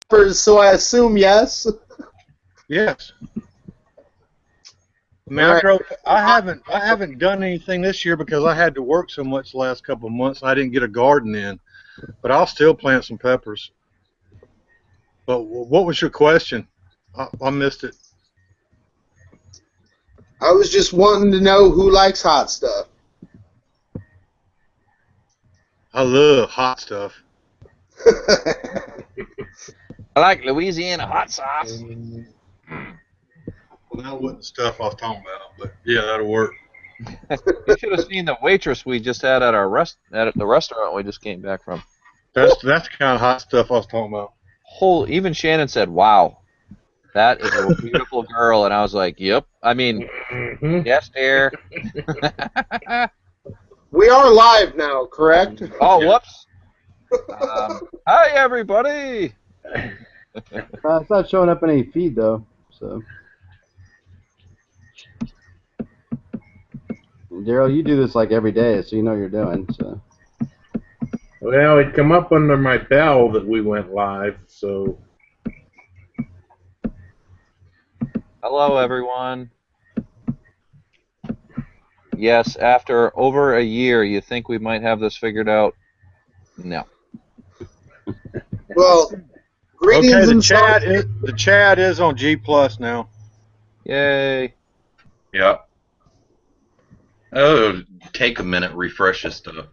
peppers, so I assume yes. Yes. I mean, I haven't done anything this year because I had to work so much the last couple of months. I didn't get a garden in, but I'll still plant some peppers. But what was your question? I missed it. I was just wanting to know who likes hot stuff. I love hot stuff. I like Louisiana hot sauce. Well, that wasn't the stuff I was talking about, but yeah, that'll work. You should have seen the waitress we just had at the restaurant we just came back from. That's the kind of hot stuff I was talking about. Even Shannon said, "Wow, that is a beautiful girl," and I was like, "Yep." I mean, yes, dear. We are live now, correct? Oh, whoops. Hi, everybody. It's not showing up in any feed though, so. Daryl, you do this like every day, so you know what you're doing. So. Well, it come up under my bell that we went live, so. Hello, everyone. Yes, after over a year, you think we might have this figured out? No. Well, greetings okay, and the chat is on G Plus now. Yay. Yeah. Oh, take a minute, refresh this stuff.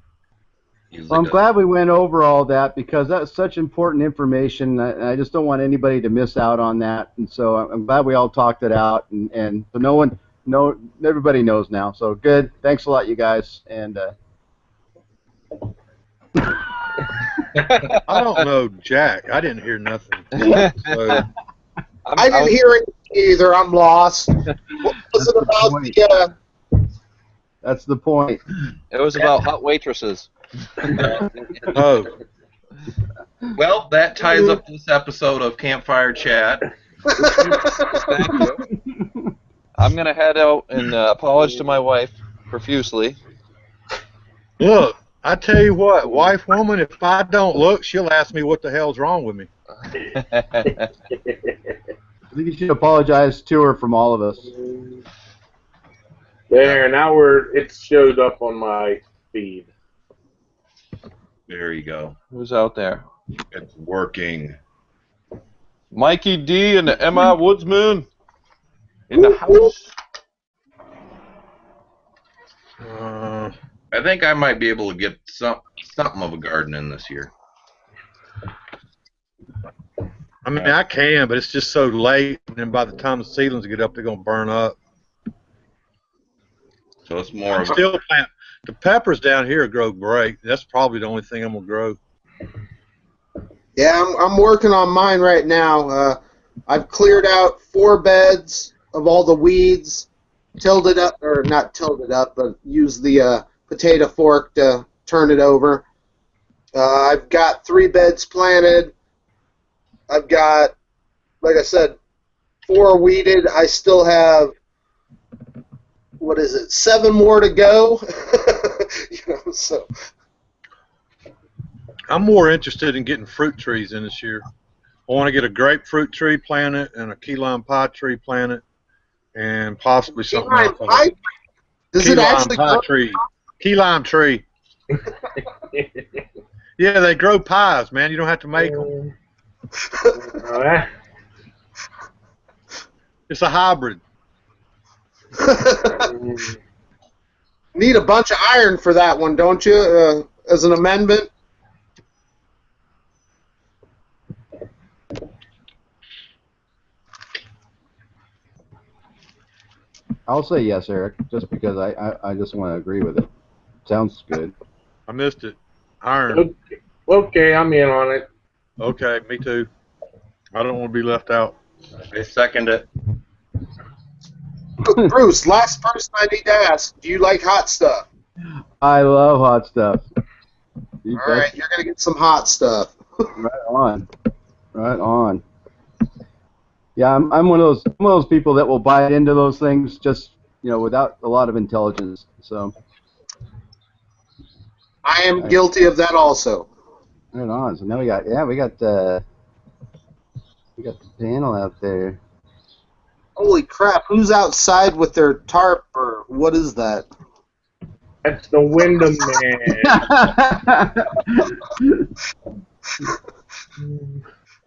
Well, I'm glad we went over all that because that's such important information. I just don't want anybody to miss out on that, and so I'm glad we all talked it out, and so everybody knows now. So good. Thanks a lot, you guys. And I don't know, Jack. I didn't hear nothing. So. I didn't hear it either. I'm lost. What was it about That's the point. It was about hot waitresses. Oh. Well, that ties up this episode of Campfire Chat. Thank you. I'm going to head out and apologize to my wife profusely. Look, I tell you what, wife, woman, if I don't look, she'll ask me what the hell's wrong with me. I think you should apologize to her from all of us. There, now it showed up on my feed. There you go. Who's out there? It's working. Mikey D and Emma Woodsman in the house. I think I might be able to get something of a garden in this year. I mean, I can, but it's just so late, and then by the time the seedlings get up, they're going to burn up. So it's more I'm of still planting. The peppers down here grow great. That's probably the only thing I'm going to grow. Yeah, I'm working on mine right now. I've cleared out 4 beds of all the weeds, tilled it up, or not tilled it up, but used the potato fork to turn it over. I've got 3 beds planted. I've got, like I said, 4 weeded. I still have, 7 more to go. So. I'm more interested in getting fruit trees in this year. I want to get a grapefruit tree planted and a key lime pie tree planted, and possibly something else. Does it actually grow? Key lime tree. Yeah, they grow pies, man. You don't have to make them. It's a hybrid. Need a bunch of iron for that one, don't you? As an amendment. I'll say yes, Eric, just because I just want to agree with it. Sounds good. I missed it. Iron. Okay, I'm in on it. Okay, me too. I don't want to be left out. I second it. Bruce, last person I need to ask, do you like hot stuff? I love hot stuff. All right, you're going to get some hot stuff. Right on. Right on. Yeah, I'm one of those people that will buy into those things just, without a lot of intelligence. So I am guilty of that also. Right on. So now we got We got the panel out there. Holy crap! Who's outside with their tarp, or what is that? That's the Wyndham man.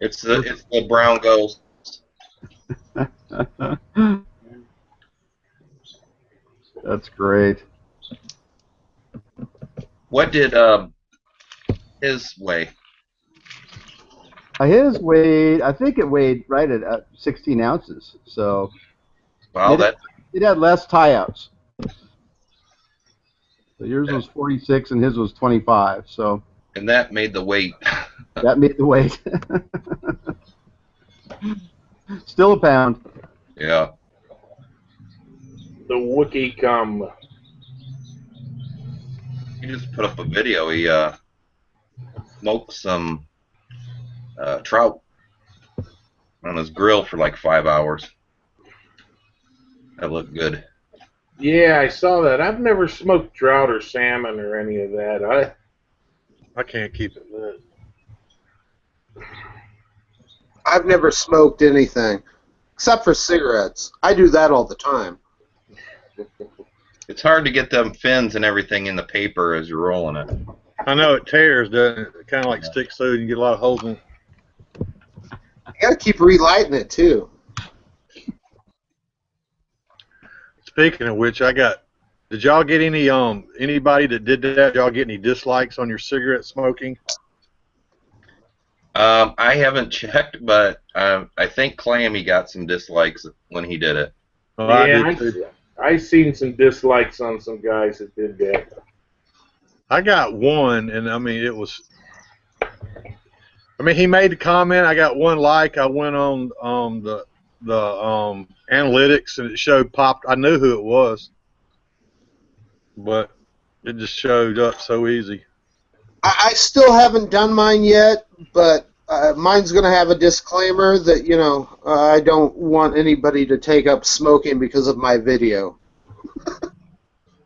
It's the brown ghost. That's great. What did his weigh? His weighed, I think it weighed right at 16 ounces. So Wow, it had less tie-outs. So yours was 46 and his was 25. So and that made the weight. that made the weight. Still a pound. Yeah. The Wookiee come. He just put up a video. He smoked some trout on his grill for like 5 hours. That looked good. Yeah, I saw that. I've never smoked trout or salmon or any of that. I can't keep it lit. I've never smoked anything except for cigarettes. I do that all the time. It's hard to get them fins and everything in the paper as you're rolling it. I know it tears, doesn't it? It kind of like sticks through and you get a lot of holes in it. You gotta keep relighting it too. Speaking of which, did y'all get any anybody that did that? Did y'all get any dislikes on your cigarette smoking? I haven't checked, but I think Clammy got some dislikes when he did it. Oh, I Yeah, did too. I seen some dislikes on some guys that did that. I got one, and I mean he made the comment. I got one like. I went on the analytics, and it showed popped. I knew who it was, but it just showed up so easy. I still haven't done mine yet, but mine's going to have a disclaimer that, I don't want anybody to take up smoking because of my video.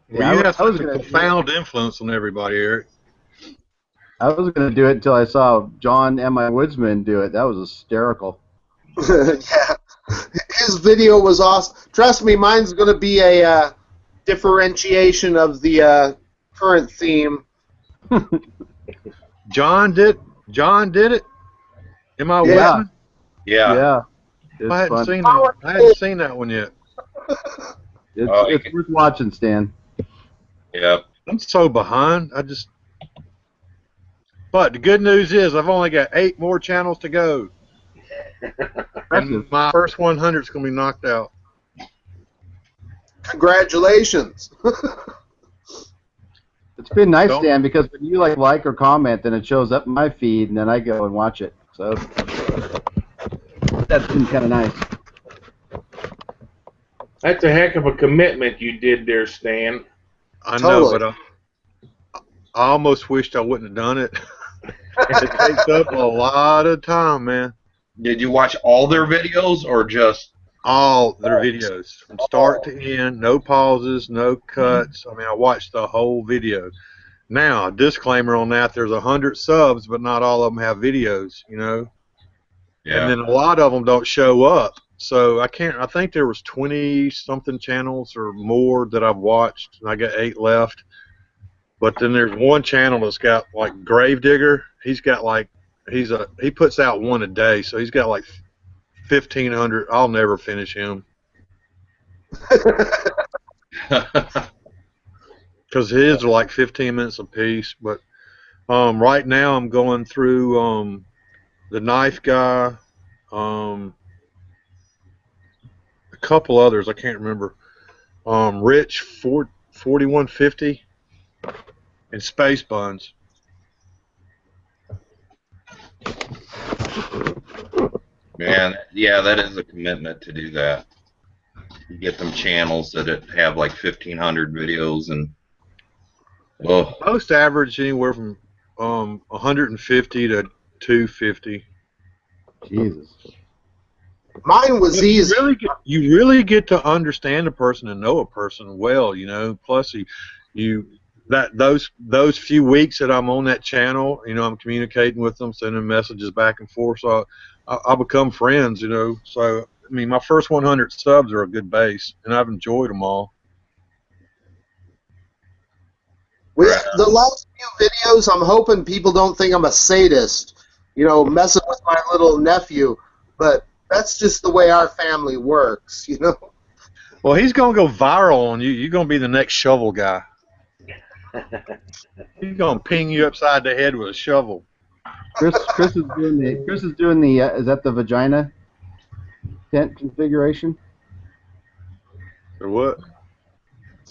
Well, you have such a profound influence on everybody, Eric. I was going to do it until I saw John M. I. Woodsman do it. That was hysterical. Yeah. His video was awesome. Trust me, mine's going to be a differentiation of the current theme. John did it? Am I Yeah. Woodsman? Yeah. Yeah. It's I hadn't fun. seen that. I hadn't seen that one yet. It's worth watching, Stan. Yep. I'm so behind. But the good news is I've only got 8 more channels to go. And my first 100 is going to be knocked out. Congratulations. It's been nice, Don't- Stan, because when you like or comment, then it shows up in my feed, and then I go and watch it. So that's been kind of nice. That's a heck of a commitment you did there, Stan. I know, Totally. but I almost wished I wouldn't have done it. It takes up a lot of time, man. Did you watch all their videos or just? All their videos from start to end, no pauses, no cuts. I mean, I watched the whole video. Now, a disclaimer on that: there's 100 subs, but not all of them have videos. Yeah. And then a lot of them don't show up. So I think there was 20-something channels or more that I've watched, and I got 8 left. But then there's one channel that's got like Gravedigger. He's got like he puts out one a day, so he's got like 1,500. I'll never finish him because his are like 15 minutes a piece. But right now I'm going through the Knife Guy, a couple others I can't remember. Rich 4150 and Space Buns. Man, yeah, that is a commitment to do that. You get them channels that have like 1,500 videos and Most average anywhere from 150 to 250. Jesus. Mine was easy. You really get to understand a person and know a person well, Plus, that those few weeks that I'm on that channel, you know, I'm communicating with them, sending messages back and forth. So I'll become friends, you know. So I mean, my first 100 subs are a good base, and I've enjoyed them all. The last few videos, I'm hoping people don't think I'm a sadist, you know, messing with my little nephew, but that's just the way our family works, you know. Well, he's gonna go viral on you. You're gonna be the next shovel guy. He's gonna ping you upside the head with a shovel. Chris is doing the is that the vagina tent configuration? Or what?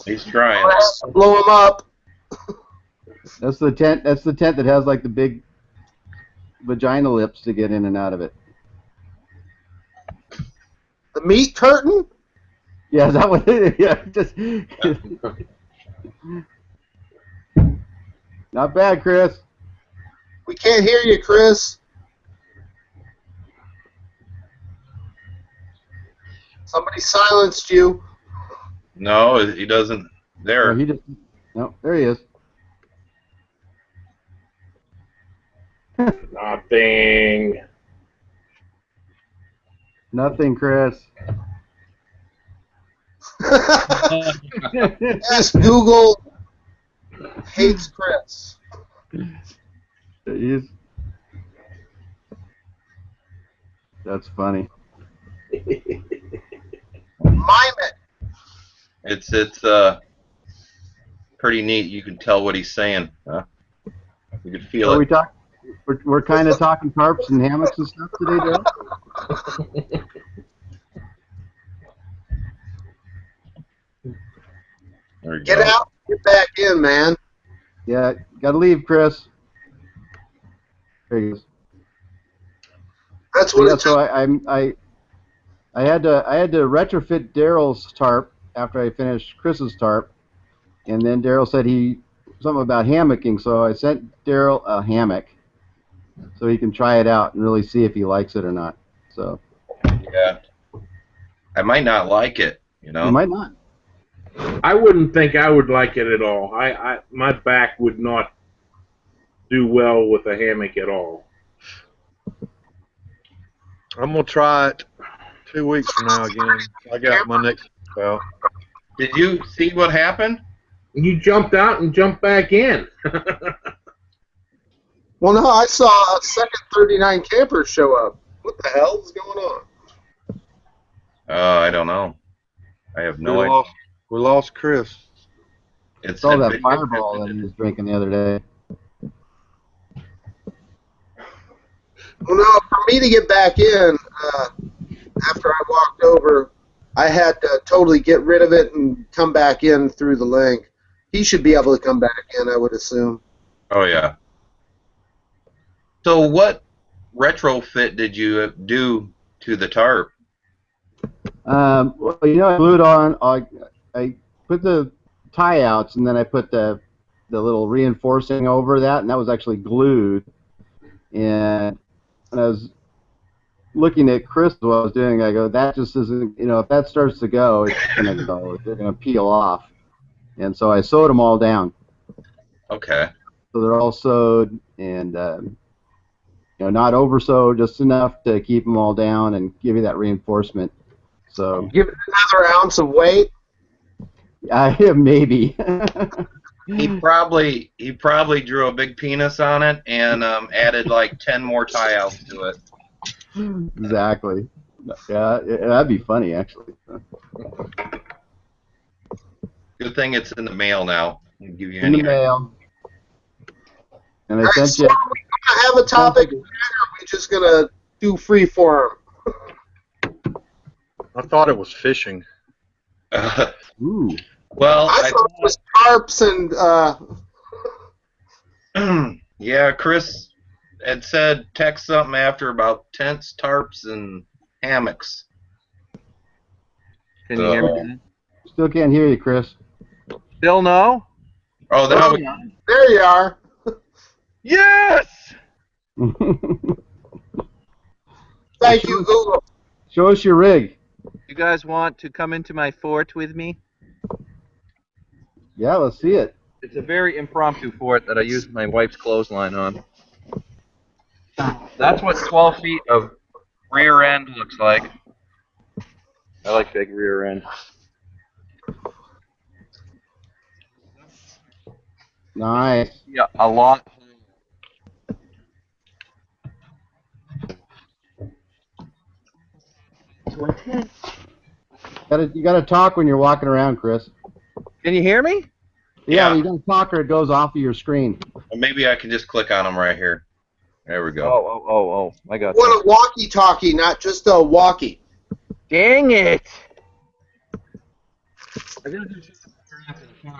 He's trying. Blow him up. That's the tent. That's the tent that has like the big vagina lips to get in and out of it. The meat curtain? Yeah, is that what it is? Yeah, just not bad, Chris. We can't hear you, Chris. Somebody silenced you. No, he doesn't. There. Oh, he just no. There he is. Nothing. Nothing, Chris. Ask Google hates Chris. That's funny. Mime it. It's pretty neat. You can tell what he's saying. Huh? You can feel So it. we're kind of talking tarps and hammocks and stuff today, Dale. There you Get go. out, get back in, man. Yeah, gotta leave, Chris. There he goes. That's what Yeah, it's so I had to retrofit Daryl's tarp after I finished Chris's tarp, and then Daryl said something about hammocking, so I sent Daryl a hammock so he can try it out and really see if he likes it or not. So Yeah. I might not like it, you know. he might not. I wouldn't think I would like it at all. My back would not do well with a hammock at all. I'm gonna try it 2 weeks from now again. I got my next bout. Did you see what happened? You jumped out and jumped back in. Well, no, I saw a second 39 camper show up. What the hell is going on? I don't know. I have no idea. We lost Chris. It's Saw that video- Fireball that he was drinking the other day. Well, no, for me to get back in, after I walked over, I had to totally get rid of it and come back in through the link. He should be able to come back in, I would assume. Oh yeah. So what retrofit did you do to the tarp? Well, you know, I glued on. I put the tie outs, and then I put the little reinforcing over that, and that was actually glued. And when I was looking at Chris, what I was doing, I go, that just isn't. You know, if that starts to go, it's gonna go. They're gonna peel off. And so I sewed them all down. Okay. So they're all sewed, and you know, not over sewed, just enough to keep them all down and give you that reinforcement. So Give it another ounce of weight. maybe. He probably drew a big penis on it and added like 10 more tie outs to it. Exactly. Yeah, that'd be funny actually. Good thing it's in the mail now. I'll give you In the any mail. And I All right, sent so you. are we going to have a topic, or are we just going to do free form? I thought it was fishing. Ooh. Well, I thought it was tarps and yeah, Chris had said text something after about tents, tarps, and hammocks. Can you hear me? Still can't hear you, Chris. Still no? Oh, that was, there you are. Yes! Thank you, Google. Show us your rig. You guys want to come into my fort with me? Yeah, let's see it. It's a very impromptu fort that I used my wife's clothesline on. That's what 12 feet of rear end looks like. I like big rear end. Nice. Yeah, a lot. You gotta talk when you're walking around, Chris. Can you hear me? Yeah, Yeah. you don't talk or it goes off of your screen. Or maybe I can just click on them right here. There we go. Oh, I got What you. a walkie-talkie, not just a walkie. Dang it!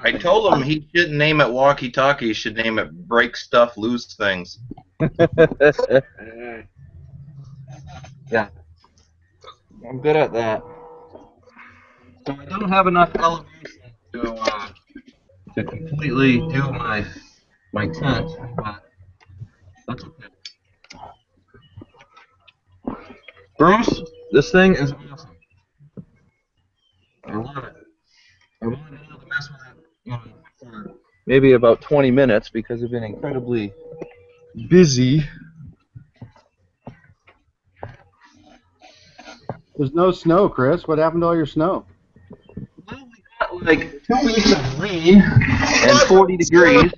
I told him he shouldn't name it walkie-talkie. He should name it break stuff, lose things. Yeah. I'm good at that. So I don't have enough elevation to completely do my tent, but that's okay. Bruce, this thing is awesome. I love it. I wanted to be able to mess with it for maybe about 20 minutes because I've been incredibly busy. There's no snow, Chris. What happened to all your snow? Well, we got like 2 weeks of rain and 40 degrees.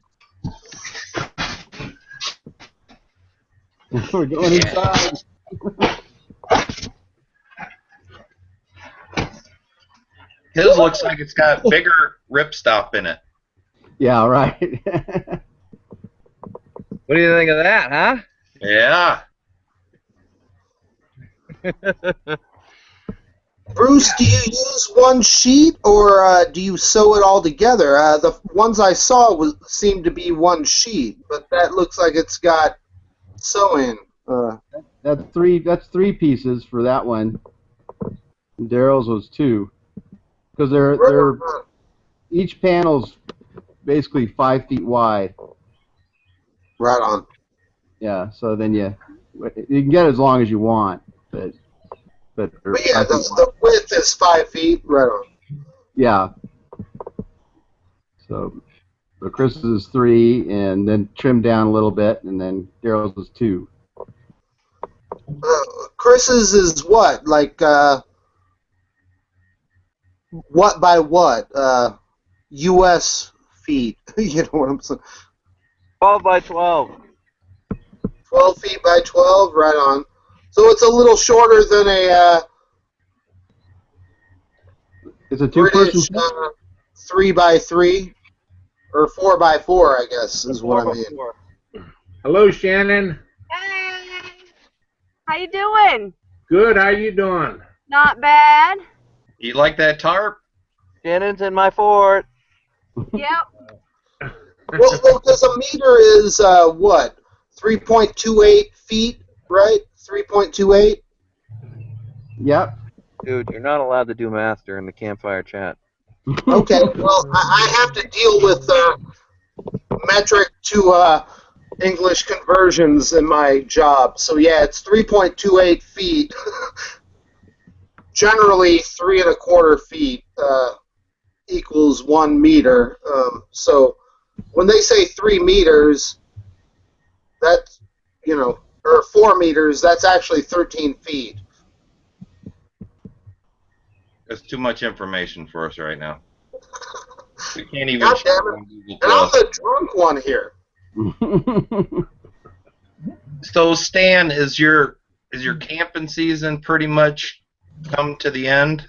We're going inside. His looks like it's got bigger ripstop in it. Yeah, right. What do you think of that, huh? Yeah. Bruce, do you use one sheet or do you sew it all together? The ones I saw seemed to be one sheet, but that looks like it's got sewing. That's three pieces for that one. Daryl's was 2. Because they're each panel's basically 5 feet wide. Right on. Yeah, so then you can get as long as you want, but But yeah, the width is 5 feet. Right on. yeah. So Chris's is 3, and then trimmed down a little bit, and then Daryl's was 2. Chris's is what? Like, what by what? U.S. feet. You know what I'm saying? 12 by 12. 12 feet by 12, right on. So it's a little shorter than a It's a British 2-person. 3 by 3 or 4 by 4, I guess, is what I mean. Hello, Shannon. Hey, how you doing? Good. How you doing? Not bad. You like that tarp? Shannon's in my fort. Yep. Well, because a meter is what? 3.28 feet, right? 3.28. Yep. Dude, you're not allowed to do math during the campfire chat. Okay. Well, I have to deal with metric to English conversions in my job. So yeah, it's 3.28 feet. Generally, 3 1/4 feet equals 1 meter. So when they say 3 meters, that's, you know, or 4 meters, that's actually 13 feet. That's too much information for us right now. We can't even God check damn it. on Google And I'm Plus. the drunk one here. So Stan, is your camping season pretty much come to the end?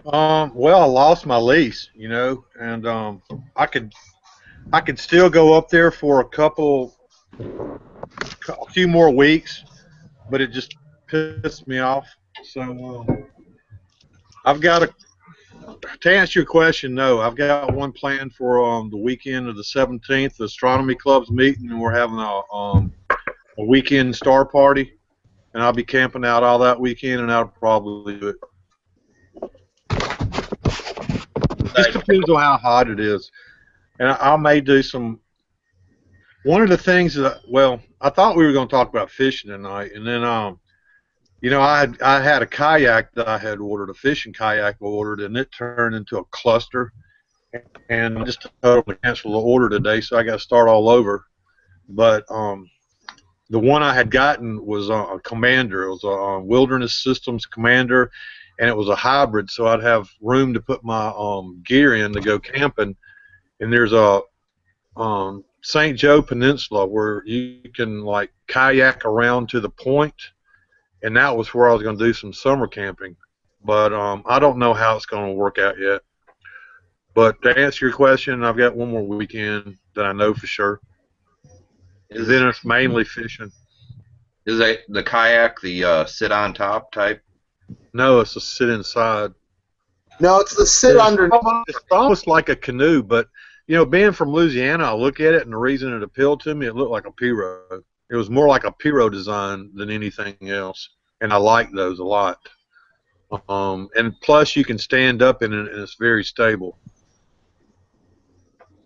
Well, I lost my lease, you know, and I could still go up there for a few more weeks, but it just pissed me off. So I've got to answer your question. No, I've got one planned for the weekend of the 17th. The astronomy club's meeting, and we're having a weekend star party, and I'll be camping out all that weekend, and I'll probably do it. Just depends on how hot it is, and I may do some. One of the things that, well, I thought we were going to talk about fishing tonight, and then you know, I had a kayak that I had ordered, a fishing kayak ordered, and it turned into a cluster. and I just told them to cancel the order today, so I got to start all over. But the one I had gotten was a Commander. It was a Wilderness Systems Commander, and it was a hybrid, so I'd have room to put my gear in to go camping. And there's a St. Joe Peninsula where you can like kayak around to the point, and that was where I was going to do some summer camping. But I don't know how it's going to work out yet. But to answer your question, I've got one more weekend that I know for sure. And then it's mainly fishing. Is that the kayak the sit on top type? No, it's a sit inside. No, it's the sit under. It's almost like a canoe, but you know, being from Louisiana, I look at it, and the reason it appealed to me, it looked like a pirogue. It was more like a pirogue design than anything else, and I like those a lot. And plus, you can stand up in it, and it's very stable.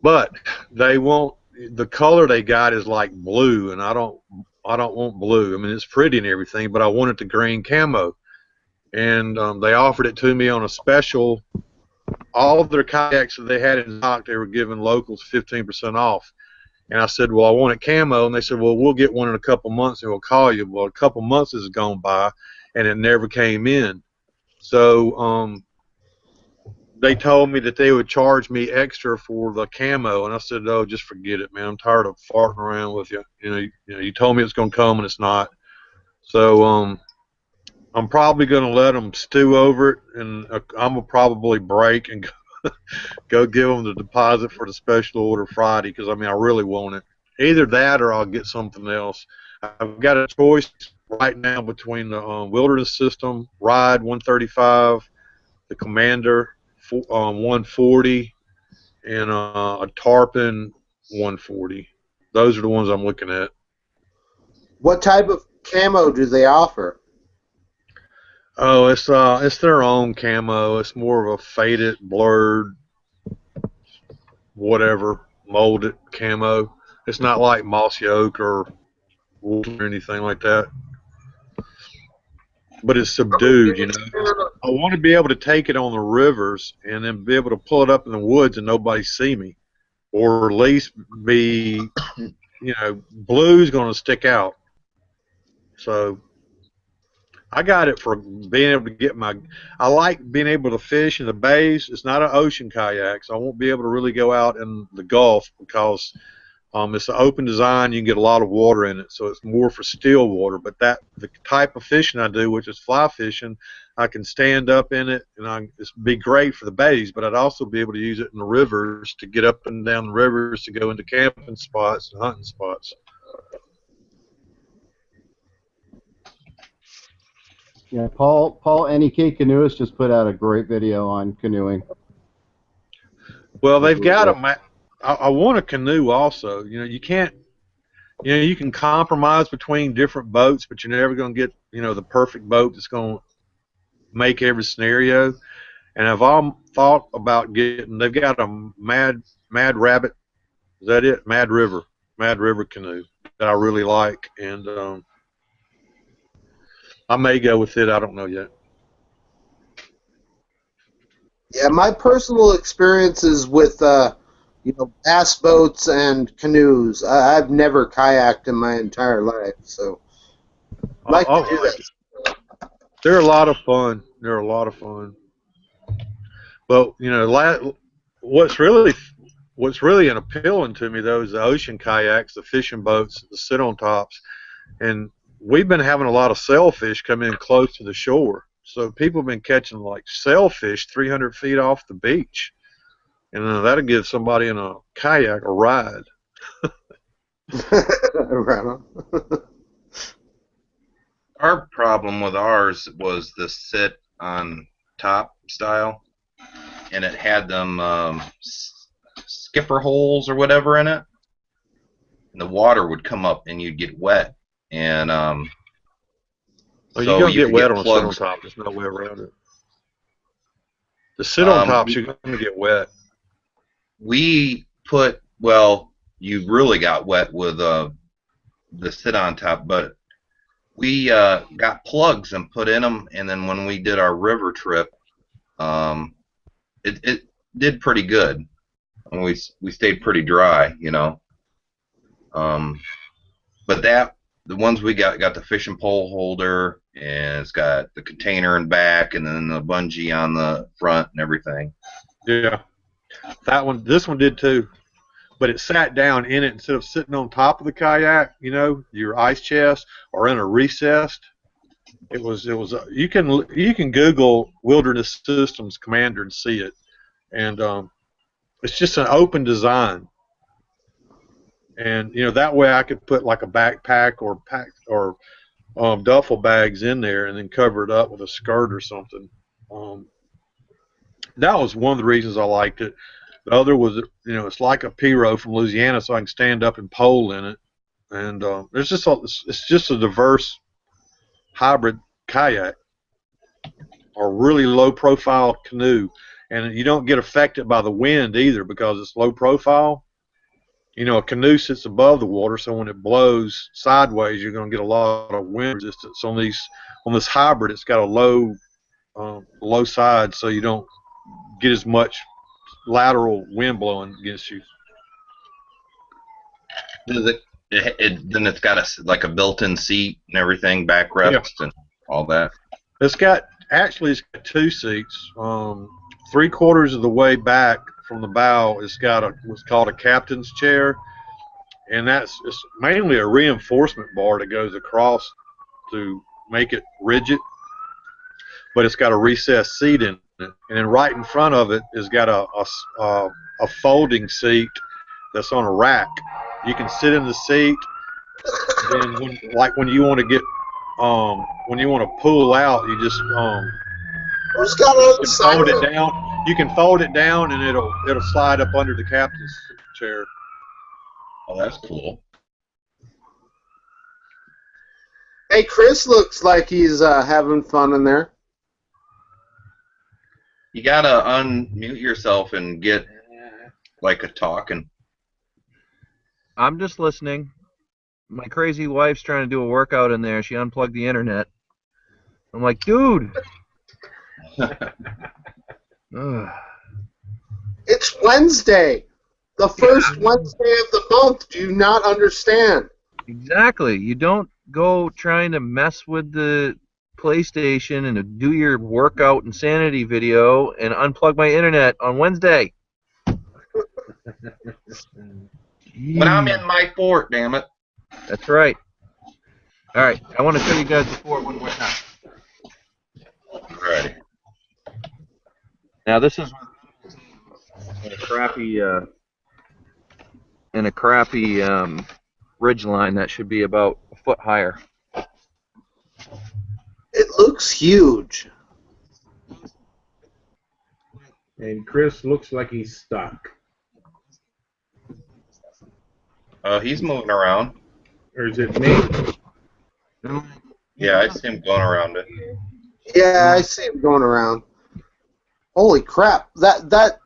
But they won't. The color they got is like blue, and I don't want blue. I mean, it's pretty and everything, but I want it the green camo. And they offered it to me on a special. All of their kayaks that they had in stock, they were giving locals 15% off. And I said, well, I want it camo. And they said, well, we'll get one in a couple months and we'll call you. Well, a couple months has gone by, and it never came in. So they told me that they would charge me extra for the camo, and I said, "Oh, just forget it, man. I'm tired of farting around with you. You told me it's going to come, and it's not." So I'm probably going to let them stew over it, and I'm going to probably break and go give them the deposit for the special order Friday, because I mean I really want it. Either that or I'll get something else. I've got a choice right now between the Wilderness System Ride 135, the Commander 140, and a Tarpon 140. Those are the ones I'm looking at. What type of camo do they offer? Oh, it's their own camo. It's more of a faded, blurred, whatever, molded camo. It's not like mossy oak or wool or anything like that. But it's subdued, you know. I want to be able to take it on the rivers and then be able to pull it up in the woods and nobody see me, or at least be, you know, blue's going to stick out. So I got it for being able to get my. I like being able to fish in the bays. It's not an ocean kayak, so I won't be able to really go out in the Gulf because it's an open design. You can get a lot of water in it, so it's more for still water. But the type of fishing I do, which is fly fishing, I can stand up in it, and it's be great for the bays. But I'd also be able to use it in the rivers to get up and down the rivers to go into camping spots and hunting spots. Yeah, Paul NEK Canoeist just put out a great video on canoeing. Well, they've got them. I want a canoe also. You know, you can't. You know, you can compromise between different boats, but you're never going to get, you know, the perfect boat that's going to make every scenario. And I've all thought about getting. They've got a Mad Rabbit. Is that it? Mad River canoe that I really like, and I may go with it. I don't know yet. Yeah, my personal experiences with you know, bass boats and canoes. I've never kayaked in my entire life, so I'd like to do that. They're a lot of fun. But you know, what's really appealing to me though is the ocean kayaks, the fishing boats, the sit-on tops, and we've been having a lot of sailfish come in close to the shore. So people have been catching like sailfish 300 feet off the beach. And that'll give somebody in a kayak a ride. Our problem with ours was the sit on top style, and it had them skipper holes or whatever in it. And the water would come up and you'd get wet. And well, so you're going to get wet on a plugs. sit-on top. There's no way around it. The sit-on tops, you're going to get wet. We put, well, you really got wet with the sit-on top, but we got plugs and put in them, and then when we did our river trip, it did pretty good. and we stayed pretty dry, you know. But the ones we got the fishing pole holder, and it's got the container in back, and then the bungee on the front and everything. Yeah, this one did too, but it sat down in it instead of sitting on top of the kayak, you know, your ice chest, or in a recessed. It was you can Google Wilderness Systems Commander and see it, and it's just an open design, and you know that way I could put like a backpack or duffel bags in there and then cover it up with a skirt or something. That was one of the reasons I liked it. The other was, you know, it's like a Piro from Louisiana, so I can stand up and pole in it, and it's just a diverse hybrid kayak or really low profile canoe, and you don't get affected by the wind either because it's low profile. You know, a canoe sits above the water, so when it blows sideways, you're going to get a lot of wind resistance. On this hybrid, it's got a low side, so you don't get as much lateral wind blowing against you. Then it's got like a built-in seat and everything, backrest and all that. It's got 2 seats. 3/4 of the way back from the bow, it's got what's called a captain's chair, and it's mainly a reinforcement bar that goes across to make it rigid. But it's got a recessed seat in it, and then right in front of it is got a folding seat that's on a rack. You can sit in the seat, and then when you want to get when you want to pull out, you just fold it down. You can fold it down, and it'll slide up under the captain's chair. Oh, that's cool. Hey, Chris looks like he's having fun in there. You gotta unmute yourself and get like a talking. I'm just listening. My crazy wife's trying to do a workout in there. She unplugged the internet. I'm like, dude. It's Wednesday, the first Wednesday of the month. Do you not understand? Exactly. You don't go trying to mess with the PlayStation and do your workout insanity video and unplug my internet on Wednesday. When I'm in my fort, damn it. That's right. All right. I want to show you guys the fort when we're done. Ready. Now this is in a crappy ridge line that should be about a foot higher. It looks huge. And Chris looks like he's stuck. He's moving around. Or is it me? Yeah, I see him going around it. Yeah, I see him going around. Holy crap! That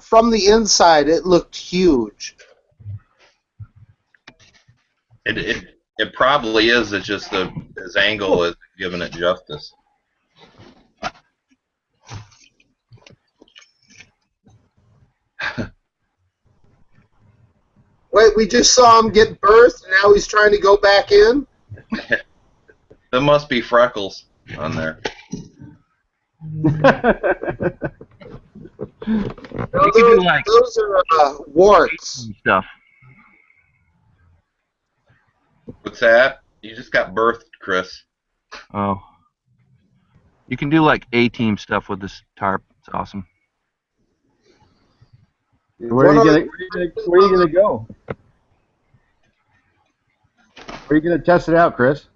from the inside, it looked huge. It probably is. It's just his angle is giving it justice. Wait, we just saw him get birthed, and now he's trying to go back in? There must be freckles on there. Those are warts. Stuff. What's that? You just got birthed, Chris. Oh. You can do like A-team stuff with this tarp. It's awesome. Where are you gonna go? Where are you gonna test it out, Chris?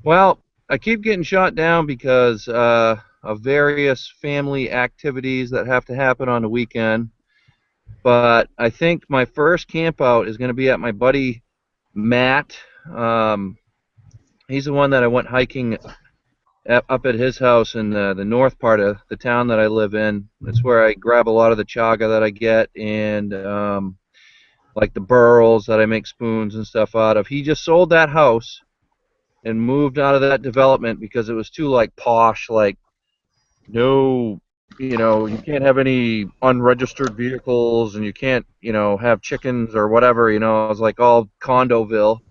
Well, I keep getting shot down because of various family activities that have to happen on the weekend. But I think my first camp out is going to be at my buddy Matt. He's the one that I went hiking up at his house in the north part of the town that I live in. That's where I grab a lot of the chaga that I get and like the burls that I make spoons and stuff out of. He just sold that house and moved out of that development because it was too like posh, like no you know, you can't have any unregistered vehicles, and you can't, you know, have chickens or whatever. You know, it was like all Condoville.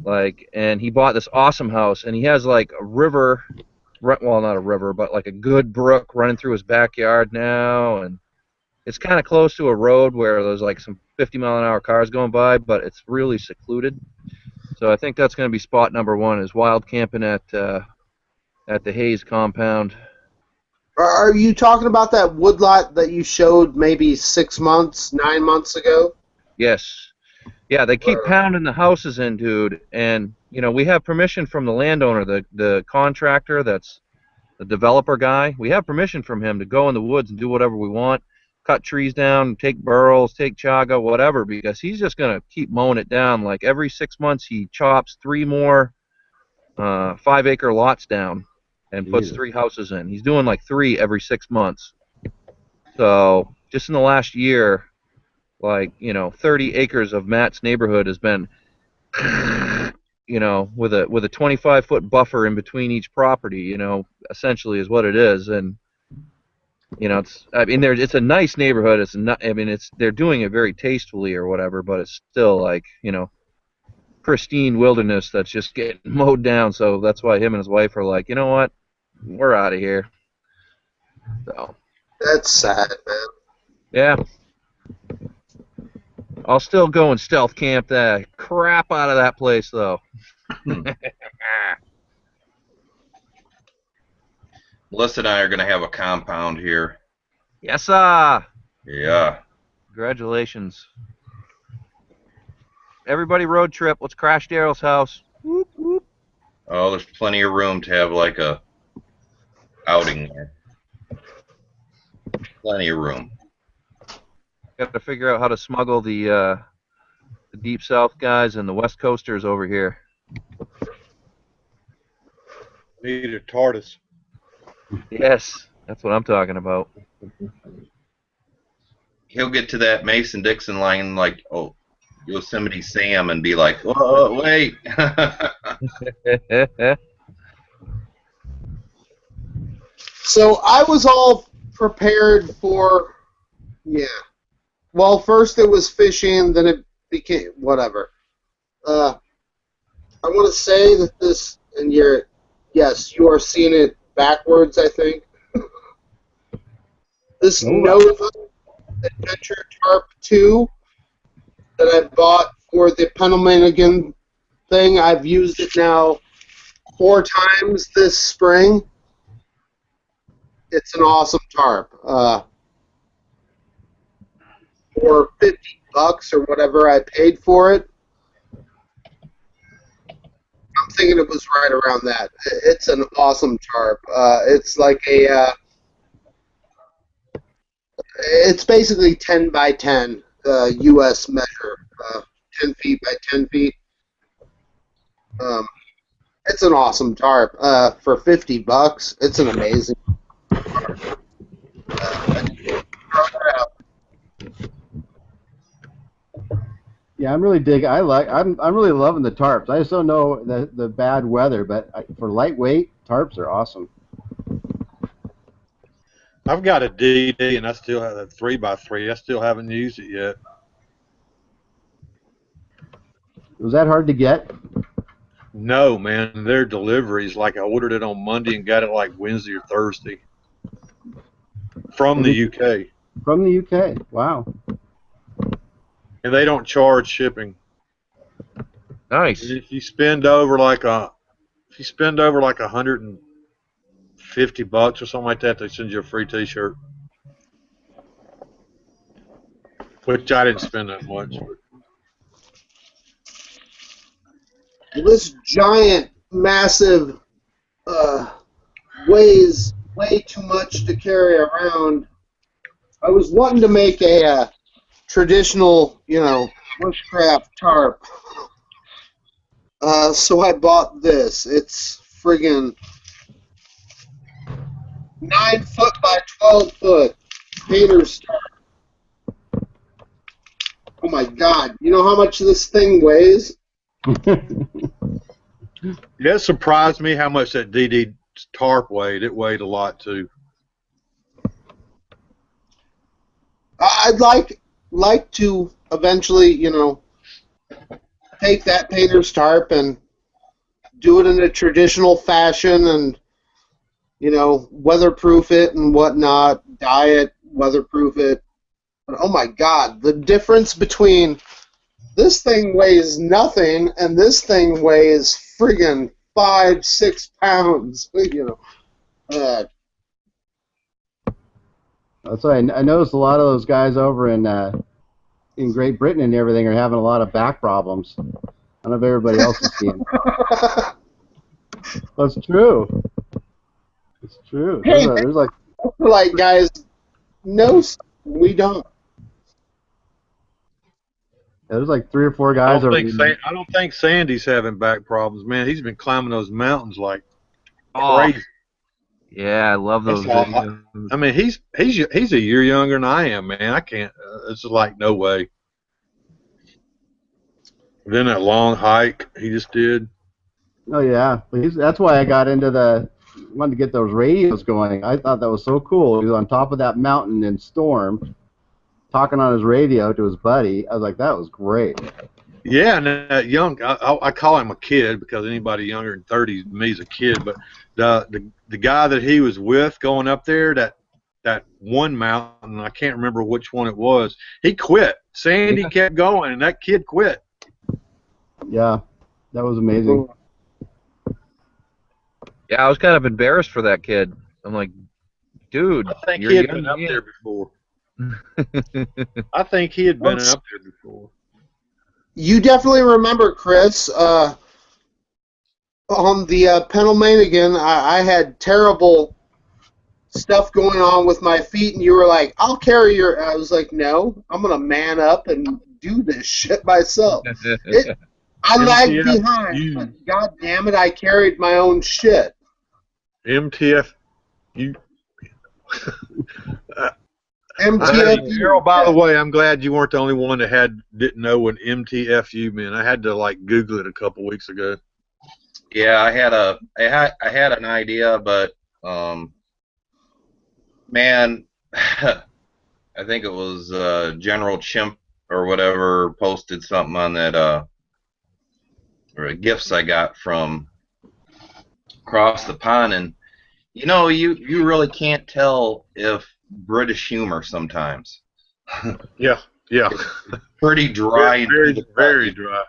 Like, and he bought this awesome house, and he has like a river, well, not a river, but like a good brook running through his backyard now, and it's kind of close to a road where there's like some 50-mile-an-hour cars going by, but it's really secluded. So I think that's going to be spot number one, is wild camping at the Hayes compound. Are you talking about that woodlot that you showed maybe 6 months, 9 months ago? Yes. Yeah, they keep pounding the houses in, dude, and, you know, we have permission from the landowner, the contractor, that's the developer guy. We have permission from him to go in the woods and do whatever we want, cut trees down, take burls, take chaga, whatever, because he's just going to keep mowing it down. Like, every 6 months he chops 3 more 5-acre lots down and puts 3 houses in. He's doing like 3 every 6 months. So, just in the last year, like, you know, 30 acres of Matt's neighborhood has been, you know, with a 25-foot buffer in between each property, you know, essentially is what it is. And, you know, it's a nice neighborhood. They're doing it very tastefully or whatever, but it's still like, you know, pristine wilderness that's just getting mowed down. So that's why him and his wife are like, you know what, we're out of here. So That's sad, man. yeah. I'll still go and stealth camp the crap out of that place, though. Melissa and I are going to have a compound here. Yes, sir. Yeah. Congratulations. Everybody road trip. Let's crash Daryl's house. Whoop, whoop. Oh, there's plenty of room to have like a outing there. Plenty of room. Got to figure out how to smuggle the Deep South guys and the West Coasters over here. Need a TARDIS. Yes, that's what I'm talking about. He'll get to that Mason-Dixon line like, oh, Yosemite Sam, and be like, whoa, wait. So I was all prepared for, yeah. Well, first it was fishing, then it became whatever. I want to say that this, and yes, you are seeing it backwards, I think. This Nova Adventure Tarp 2 that I bought for the Pendelmanigan thing, I've used it now 4 times this spring. It's an awesome tarp. For $50 or whatever I paid for it, I'm thinking it was right around that. It's an awesome tarp. It's like it's basically 10 by 10 U.S. measure, 10 feet by 10 feet. It's an awesome tarp. For $50, it's an amazing tarp. Yeah, I'm really digging. I'm really loving the tarps. I just don't know the bad weather, but for lightweight, tarps are awesome. I've got a DD, and I still have a 3x3. I still haven't used it yet. Was that hard to get? No, man. Their deliveries, like I ordered it on Monday and got it like Wednesday or Thursday. From the UK. From the UK. Wow. And they don't charge shipping. Nice. If you spend over like $150 or something like that, they send you a free T-shirt. Which I didn't spend that much. This giant, massive, weighs way too much to carry around. I was wanting to make a traditional, bushcraft tarp. So I bought this. It's friggin' 9 foot by 12 foot painter's tarp. Oh my God! You know how much this thing weighs? Yeah, it surprised me how much that DD tarp weighed. It weighed a lot too. I'd like to eventually, take that painter's tarp and do it in a traditional fashion and, weatherproof it and whatnot, dye it, weatherproof it. But oh my God, the difference between this thing weighs nothing and this thing weighs friggin' 5-6 pounds, That's why I noticed a lot of those guys over in Great Britain and everything are having a lot of back problems. I don't know if everybody else is seeing. That's true. It's true. Hey, There's like guys, no, we don't. there's like 3 or 4 I guys don't, over. I don't think Sandy's having back problems, man. He's been climbing those mountains like Oh, crazy. yeah, I love those That's all. videos. I mean, he's a year younger than I am, man. I can't. It's like no way. Then that long hike he just did. Oh yeah, that's why I got into wanted to get those radios going. I thought that was so cool. He was on top of that mountain in storm, talking on his radio to his buddy. I was like, that was great. Yeah, and that young, I call him a kid because anybody younger than 30 to me is a kid. But the guy that he was with going up there, that one mountain, I can't remember which one it was. He quit. Sandy kept going, and that kid quit. Yeah, that was amazing. Yeah, I was kind of embarrassed for that kid. I'm like, dude, I think you're he had young been up man. there before. I think he had been up there before. You definitely remember, Chris, on the Pennsylvania, I had terrible stuff going on with my feet, and you were like, I'll carry your... I was like, no, I'm going to man up and do this shit myself. I lagged MTF, behind, but God damn it, I carried my own shit. MTF, you... MTF. Errol, by the way, I'm glad you weren't the only one that didn't know what MTFU meant. I had to like Google it a couple weeks ago. Yeah, I had an idea, but man, I think it was General Chimp or whatever posted something on that or gifts I got from across the pond, and you really can't tell if British humor sometimes. Yeah. Pretty dry and very dry.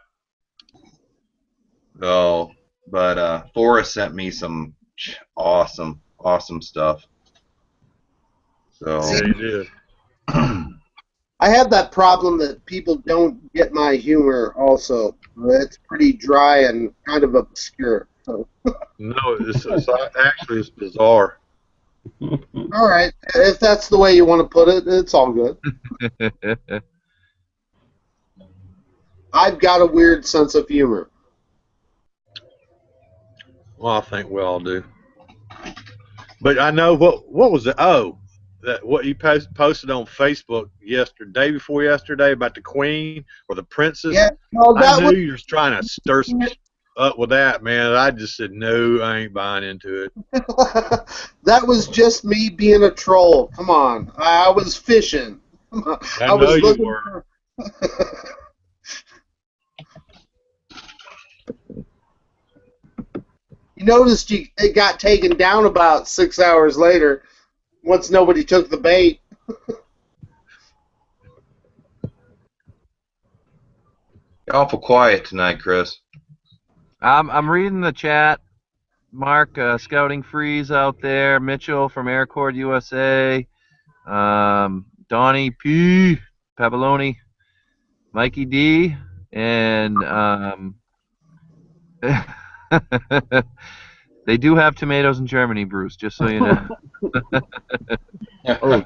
So, but Forrest sent me some awesome stuff. So Yeah, he did. I have that problem that people don't get my humor also. It's pretty dry and kind of obscure. So. No, it's actually it's bizarre. All right, if that's the way you want to put it, it's all good. I've got a weird sense of humor. Well, I think we all do. But I know what was it? Oh, that what you posted on Facebook day before yesterday about the Queen or the Princess. Yeah, well, I knew you was trying to stir some up with that, man. I just said no, I ain't buying into it. That was just me being a troll. Come on, I was fishing. I know was you looking were. You noticed it got taken down about 6 hours later once nobody took the bait. you're awful quiet tonight, Chris. I'm reading the chat. Mark, Scouting Freeze out there. Mitchell from Air Corps USA. Donnie P. Pavoloni. Mikey D. And they do have tomatoes in Germany, Bruce, just so you know. Oh,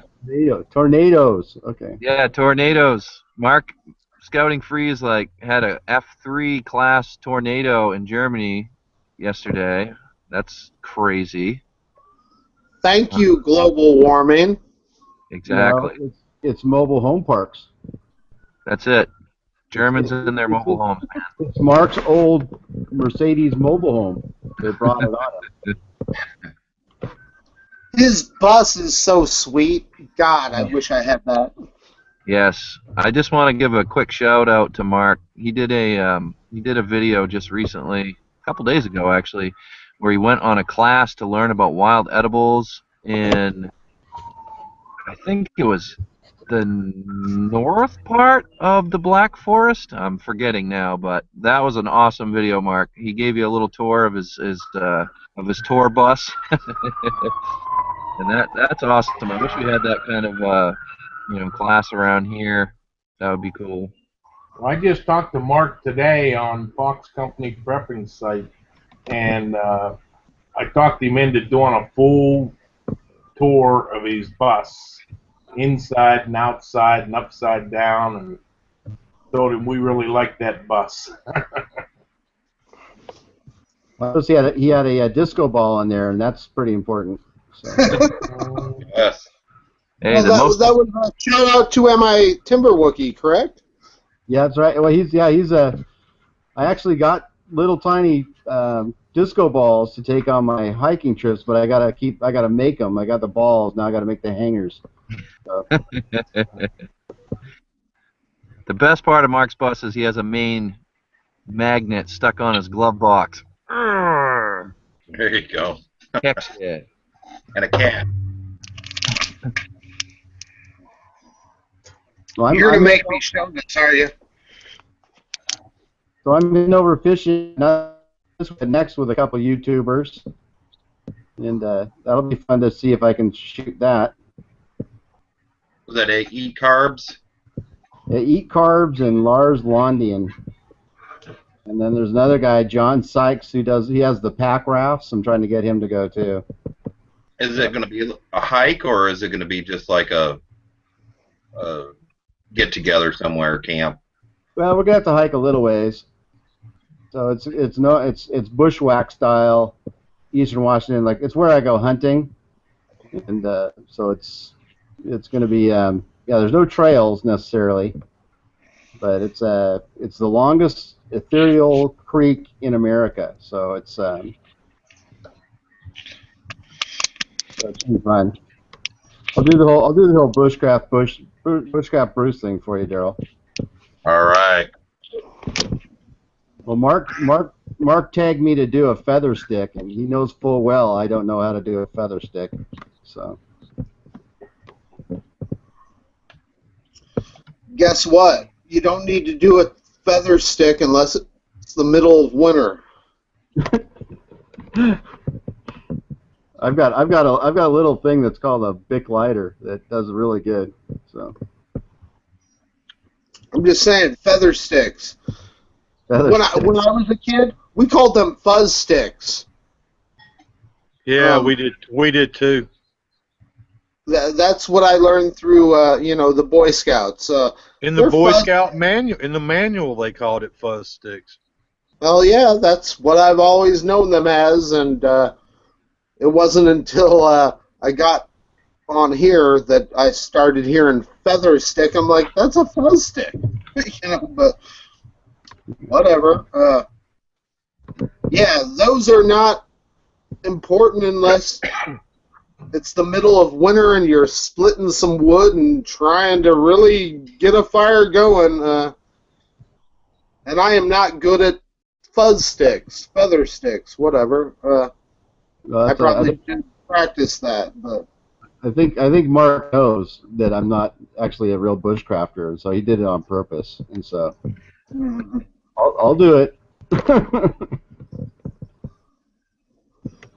tornadoes. Okay. Yeah, tornadoes. Mark, Scouting Freeze had a F3 class tornado in Germany yesterday. That's crazy. Thank you, global warming. Exactly. No, it's mobile home parks. That's it. Germans in their mobile homes, man. It's Mark's old Mercedes mobile home. They brought it on him. His bus is so sweet. God, I wish I had that. Yes, I just want to give a quick shout out to Mark. He did a video just recently, a couple days ago actually, where he went on a class to learn about wild edibles in, I think it was the north part of the Black Forest. I'm forgetting now, but that was an awesome video, Mark. He gave you a little tour of his tour bus, and that's awesome. I wish we had that kind of class around here. That would be cool. Well, I just talked to Mark today on Fox Company Prepping site, and I talked him into doing a full tour of his bus, inside and outside and upside down, and told him we really like that bus. Well, he had a disco ball in there, and that's pretty important. So. Yes. Hey, well, that was a shout out to MI Timber Wookie, correct? Yeah, that's right. Well, I actually got little tiny disco balls to take on my hiking trips, but I gotta make them. I got the balls, now I gotta make the hangers. So. The best part of Mark's bus is he has a main magnet stuck on his glove box. There you go. Heck yeah. And a cat. Well, You're going to make me show this, are you? So I'm in over fishing next with a couple YouTubers, and that'll be fun to see if I can shoot that. Was that Eat Carbs? Yeah, Eat Carbs and Lars Londian. And then there's another guy, John Sykes, he has the pack rafts. I'm trying to get him to go too. Is it going to be a hike, or is it going to be just like a get together somewhere, camp? Well, we're gonna have to hike a little ways. So it's bushwhack style, Eastern Washington. Like it's where I go hunting, and so it's gonna be there's no trails necessarily, but it's the longest ethereal creek in America. So it's gonna be fun. I'll do the whole bushcraft Bruce thing for you, Daryl. All right. Well, Mark tagged me to do a feather stick, and he knows full well I don't know how to do a feather stick. So. Guess what? You don't need to do a feather stick unless it's the middle of winter. I've got a little thing that's called a Bic lighter that does really good. So. I'm just saying, feather sticks. Feather When sticks. I was a kid, we called them fuzz sticks. Yeah, we did too. That's what I learned through, the Boy Scouts. In the they're Boy fuzz- Scout manual, they called it fuzz sticks. Well, yeah, that's what I've always known them as, and it wasn't until I got on here that I started hearing feather stick. I'm like, that's a fuzz stick, but whatever. Yeah, those are not important unless it's the middle of winter and you're splitting some wood and trying to really get a fire going. And I am not good at fuzz sticks, feather sticks, whatever. I probably should practice that, but. I think Mark knows that I'm not actually a real bushcrafter, and so he did it on purpose, and so I'll do it.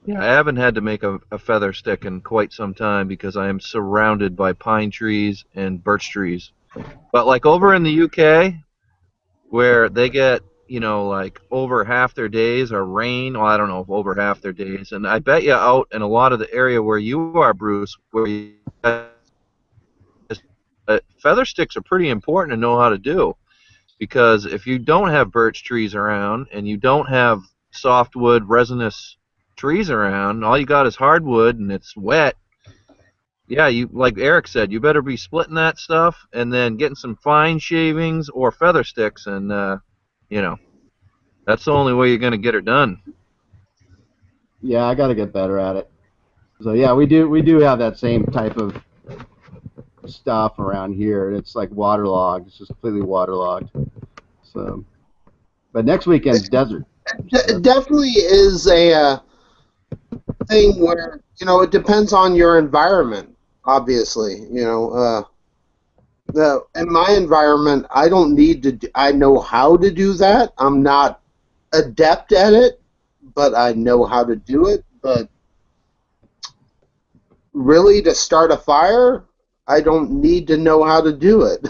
Yeah, I haven't had to make a feather stick in quite some time because I am surrounded by pine trees and birch trees. But like over in the UK, where they get, like over half their days are rain. Well, I don't know if over half their days. And I bet you out in a lot of the area where you are, Bruce, where you feather sticks are pretty important to know how to do. Because if you don't have birch trees around and you don't have softwood resinous trees around, all you got is hardwood and it's wet. Yeah, you, like Eric said, you better be splitting that stuff and then getting some fine shavings or feather sticks, and that's the only way you're going to get her done. Yeah, I got to get better at it. So yeah, we do have that same type of stuff around here. It's like waterlogged. It's just completely waterlogged. So, but next weekend's desert. It definitely is a thing where, it depends on your environment, obviously. In my environment, I don't need to. I know how to do that. I'm not adept at it, but I know how to do it. But really, to start a fire, I don't need to know how to do it.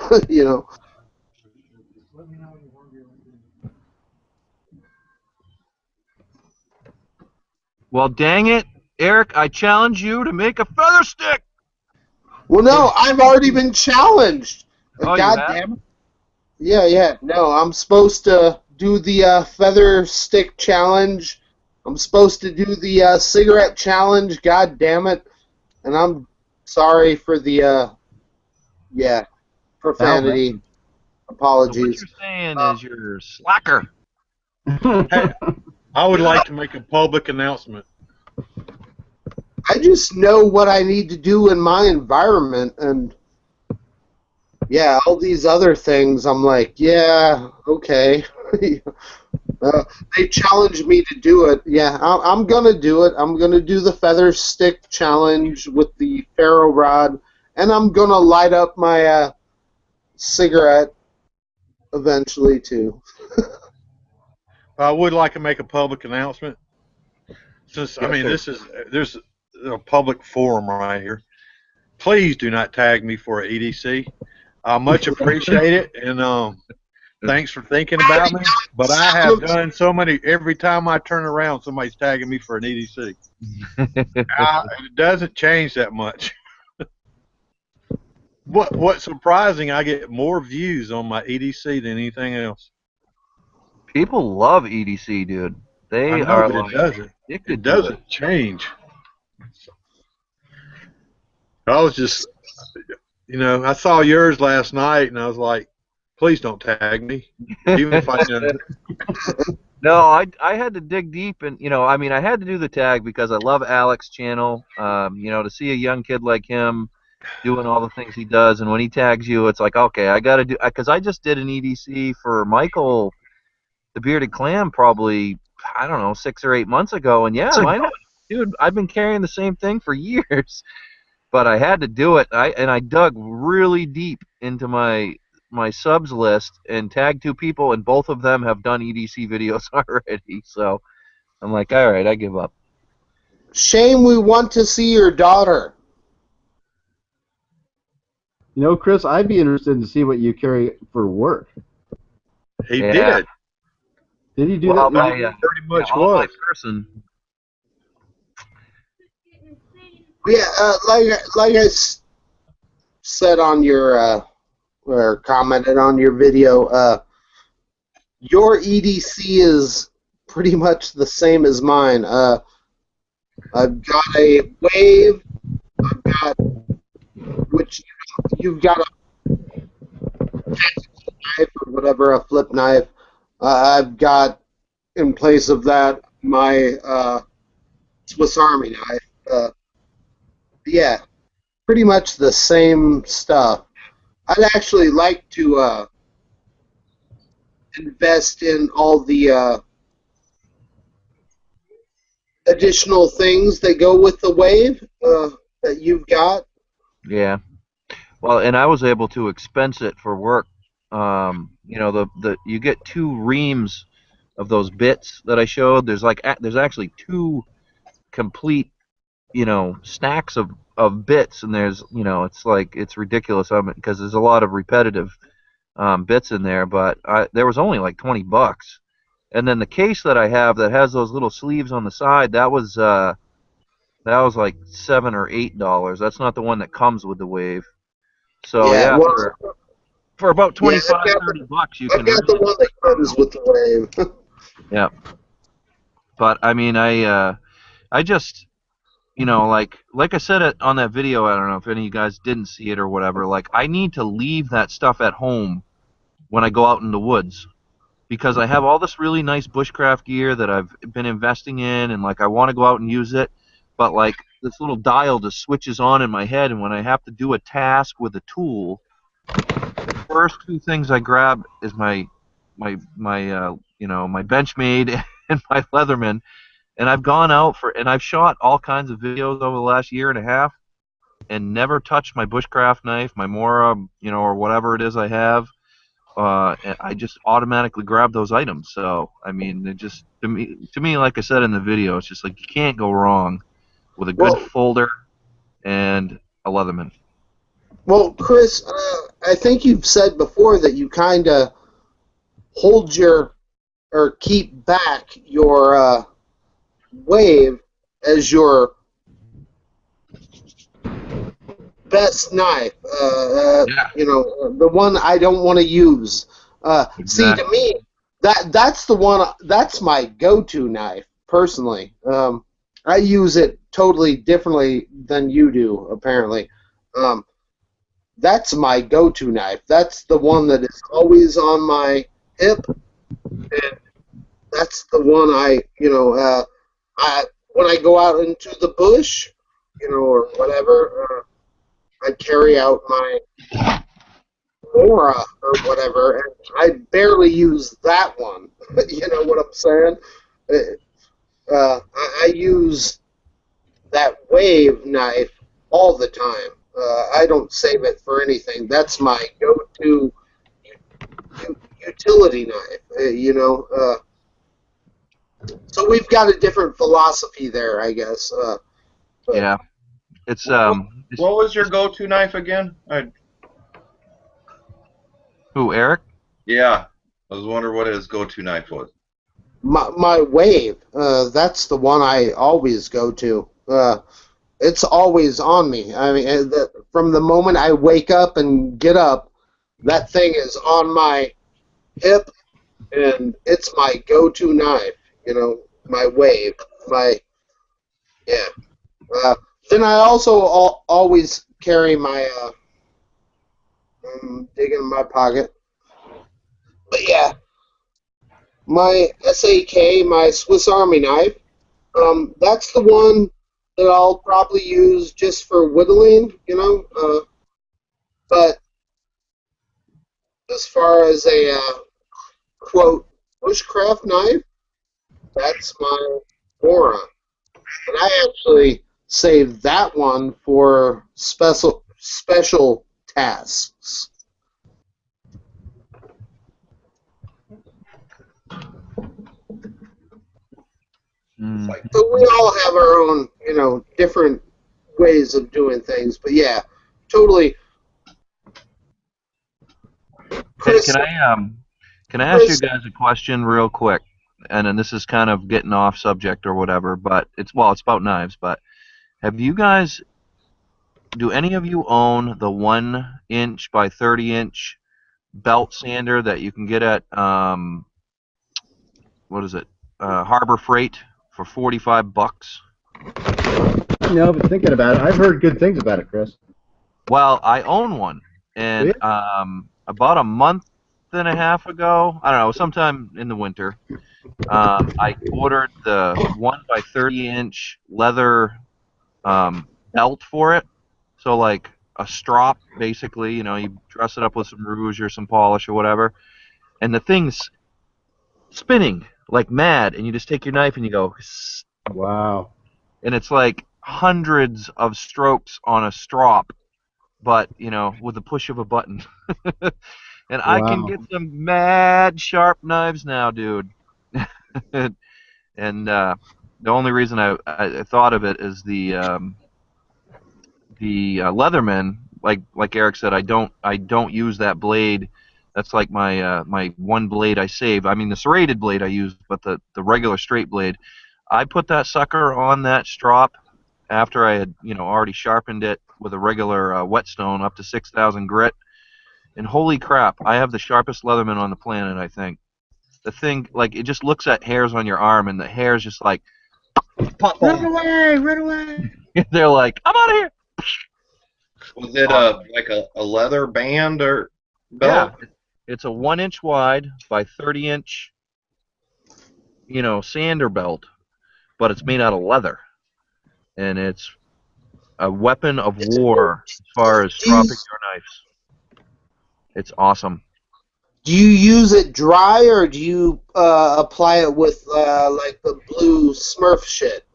Well, dang it, Eric! I challenge you to make a feather stick. Well, no, I've already been challenged. Oh, God damn it. Yeah. No, I'm supposed to do the feather stick challenge. I'm supposed to do the cigarette challenge. God damn it. And I'm sorry for the, profanity. Apologies. So what you're saying is you're a slacker. Hey, I would like to make a public announcement. I just know what I need to do in my environment, and all these other things, I'm like, yeah, okay. They challenged me to do it. Yeah, I'm going to do it. I'm going to do the feather stick challenge with the ferro rod, and I'm going to light up my cigarette eventually, too. I would like to make a public announcement. Since, there's a public forum right here. Please do not tag me for an EDC. I much appreciate it, and thanks for thinking about me. But I have done so many. Every time I turn around, somebody's tagging me for an EDC. It doesn't change that much. What's surprising, I get more views on my EDC than anything else. People love EDC, dude. They are like it doesn't change. I was just, I saw yours last night, and I was like, please don't tag me, even if I know. No, I had to dig deep, and I had to do the tag because I love Alex's channel. To see a young kid like him doing all the things he does, and when he tags you, it's like, okay, I got to do, because I just did an EDC for Michael, the Bearded Clam, probably, I don't know, 6 or 8 months ago, and dude, I've been carrying the same thing for years, but I had to do it, and I dug really deep into my subs list and tagged 2 people, and both of them have done EDC videos already, so I'm like, all right, I give up. Shame, we want to see your daughter. Chris, I'd be interested to see what you carry for work. He did. Did he do that? Pretty much was. Person. Yeah, like I said on your or commented on your video, your EDC is pretty much the same as mine. I've got a wave. I've got, which you've got a knife or whatever, a flip knife. I've got, in place of that, my Swiss Army knife. Yeah, pretty much the same stuff. I'd actually like to invest in all the additional things that go with the wave that you've got. Yeah. Well, and I was able to expense it for work. You get 2 reams of those bits that I showed. There's actually 2 complete, stacks of bits, and there's, it's ridiculous because there's a lot of repetitive bits in there, but there was only like $20. And then the case that I have that has those little sleeves on the side, that was like $7 or $8. That's not the one that comes with the wave. So for about $25, $30, you can. I've got the one that comes with the wave. Yeah. But I mean, I just, like I said on that video, I don't know if any of you guys didn't see it or whatever. Like, I need to leave that stuff at home when I go out in the woods, because I have all this really nice bushcraft gear that I've been investing in, and like I want to go out and use it, but like this little dial just switches on in my head, and when I have to do a task with a tool, the first two things I grab is my Benchmade and my Leatherman, and I've gone out and I've shot all kinds of videos over the last year and a half, and never touched my bushcraft knife, my Mora, or whatever it is I have. And I just automatically grab those items. So I mean, it just to me, like I said in the video, it's just like you can't go wrong with a good folder and a Leatherman. Well, Chris, I think you've said before that you kind of hold or keep back your Wave as your best knife. Yeah. The one I don't want to use. Exactly. See, to me, that's the one. That's my go-to knife, personally. I use it totally differently than you do, apparently. That's my go-to knife. That's the one that is always on my hip, and that's the one when I go out into the bush, or whatever, I carry out my Mora or whatever, and I barely use that one. You know what I'm saying? I use that Wave knife all the time. I don't save it for anything. That's my go-to utility knife. So we've got a different philosophy there, I guess. Yeah. It's What was your go-to knife again? Who, Eric? Yeah, I was wondering what his go-to knife was. My Wave. That's the one I always go to. It's always on me. I mean, from the moment I wake up and get up, that thing is on my hip, and it's my go-to knife. My Wave. Then I also always carry my. Digging in my pocket. But yeah, my SAK, my Swiss Army knife. That's the one that I'll probably use just for whittling, but as far as a quote bushcraft knife, that's my Mora. And I actually saved that one for special tasks. So we all have our own, different ways of doing things. But yeah, totally. Chris, Can I ask you guys a question real quick? And then this is kind of getting off subject or whatever, but it's about knives. But do any of you own the 1-inch by 30-inch belt sander that you can get at Harbor Freight for $45? No, but thinking about it, I've heard good things about it, Chris. Well, I own one, and about a month and a half ago, I don't know, sometime in the winter, I ordered the 1 by 30-inch leather belt for it. So like a strop, basically, you dress it up with some rouge or some polish or whatever, and the thing's spinning like mad, and you just take your knife and you go, wow, and it's like hundreds of strokes on a strop, but with the push of a button. And I can get some mad sharp knives now, dude. And the only reason I thought of it is the Leatherman. Like Eric said, I don't use that blade. That's like my my one blade I save. I mean, the serrated blade I use, but the regular straight blade, I put that sucker on that strop after I had already sharpened it with a regular whetstone up to 6,000 grit. And holy crap, I have the sharpest Leatherman on the planet, I think. The thing, like, it just looks at hairs on your arm, and the hair's just like, pop, run away, run away. They're like, I'm out of here. Was it like a leather band or belt? Yeah, it's a 1-inch wide by 30-inch, sander belt, but it's made out of leather, and it's a weapon of war as far as dropping your knives. It's awesome. Do you use it dry, or do you apply it with like the blue Smurf shit?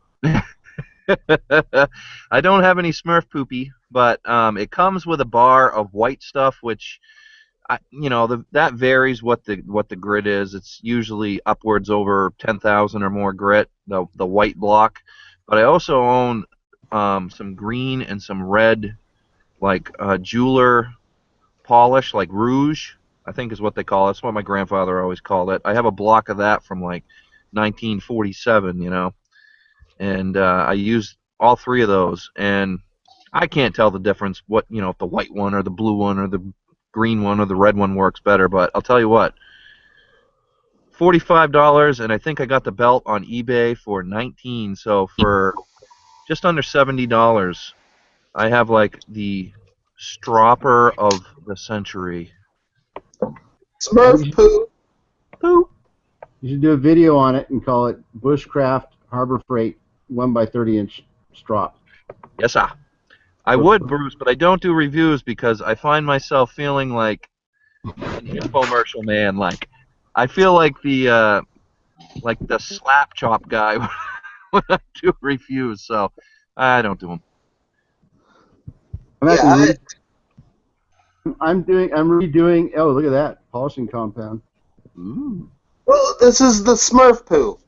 I don't have any Smurf poopy, but it comes with a bar of white stuff, which, that varies what the grit is. It's usually upwards over 10,000 or more grit, the white block. But I also own some green and some red, like jeweler polish, like rouge, I think is what they call it. That's what my grandfather always called it. I have a block of that from like 1947, and I used all three of those, and I can't tell the difference if the white one or the blue one or the green one or the red one works better. But I'll tell you what, $45, and I think I got the belt on eBay for $19. So for just under $70, I have like the stropper of the century. Smurf poo. Poo. You should do a video on it and call it Bushcraft Harbor Freight 1x30-inch strop. Yes, sir. I would, Bruce, but I don't do reviews because I find myself feeling like an infomercial man. Like, I feel like the slap chop guy when I do reviews, so I don't do them. I'm redoing. Oh, look at that polishing compound. Ooh. Well, this is the Smurf poo.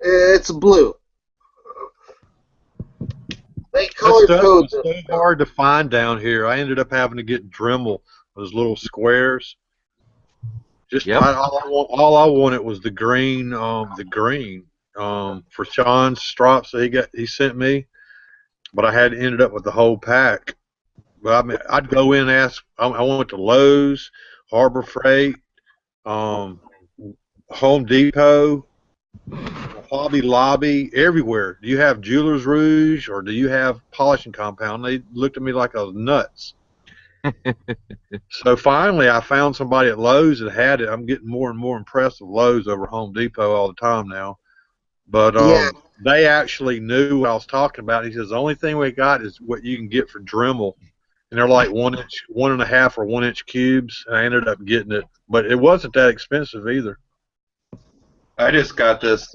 It's blue. They color code. It's so hard to find down here. I ended up having to get Dremel, those little squares. Just all I wanted was the green, for Sean's strops that he sent me, but I had ended up with the whole pack. But I mean, I'd go in and ask. I went to Lowe's, Harbor Freight, Home Depot, Hobby Lobby, everywhere. Do you have Jeweler's Rouge or do you have polishing compound? They looked at me like I was nuts. So finally, I found somebody at Lowe's that had it. I'm getting more and more impressed with Lowe's over Home Depot all the time now. But they actually knew what I was talking about. He says the only thing we got is what you can get for Dremel, and they're like 1 inch, 1.5 or 1 inch cubes. And I ended up getting it, but it wasn't that expensive either. I just got this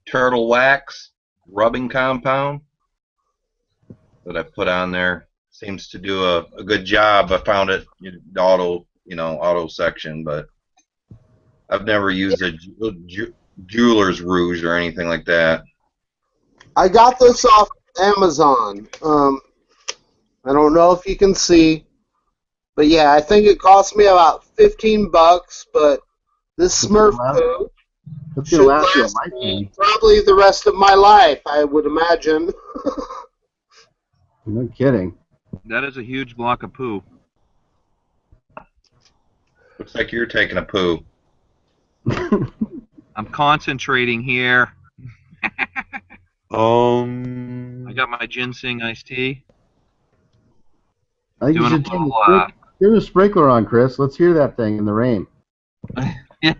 turtle wax rubbing compound that I put on there. Seems to do a good job. I found it in the auto section, but I've never used a jeweler's rouge or anything like that. I got this off Amazon. I don't know if you can see, but yeah, I think it cost me about $15. But this Smurf poo should last me probably the rest of my life, I would imagine. No kidding. That is a huge block of poo. Looks like you're taking a poo. I'm concentrating here. I got my ginseng iced tea. I think you should turn the sprinkler on, Chris. Let's hear that thing in the rain. Yeah.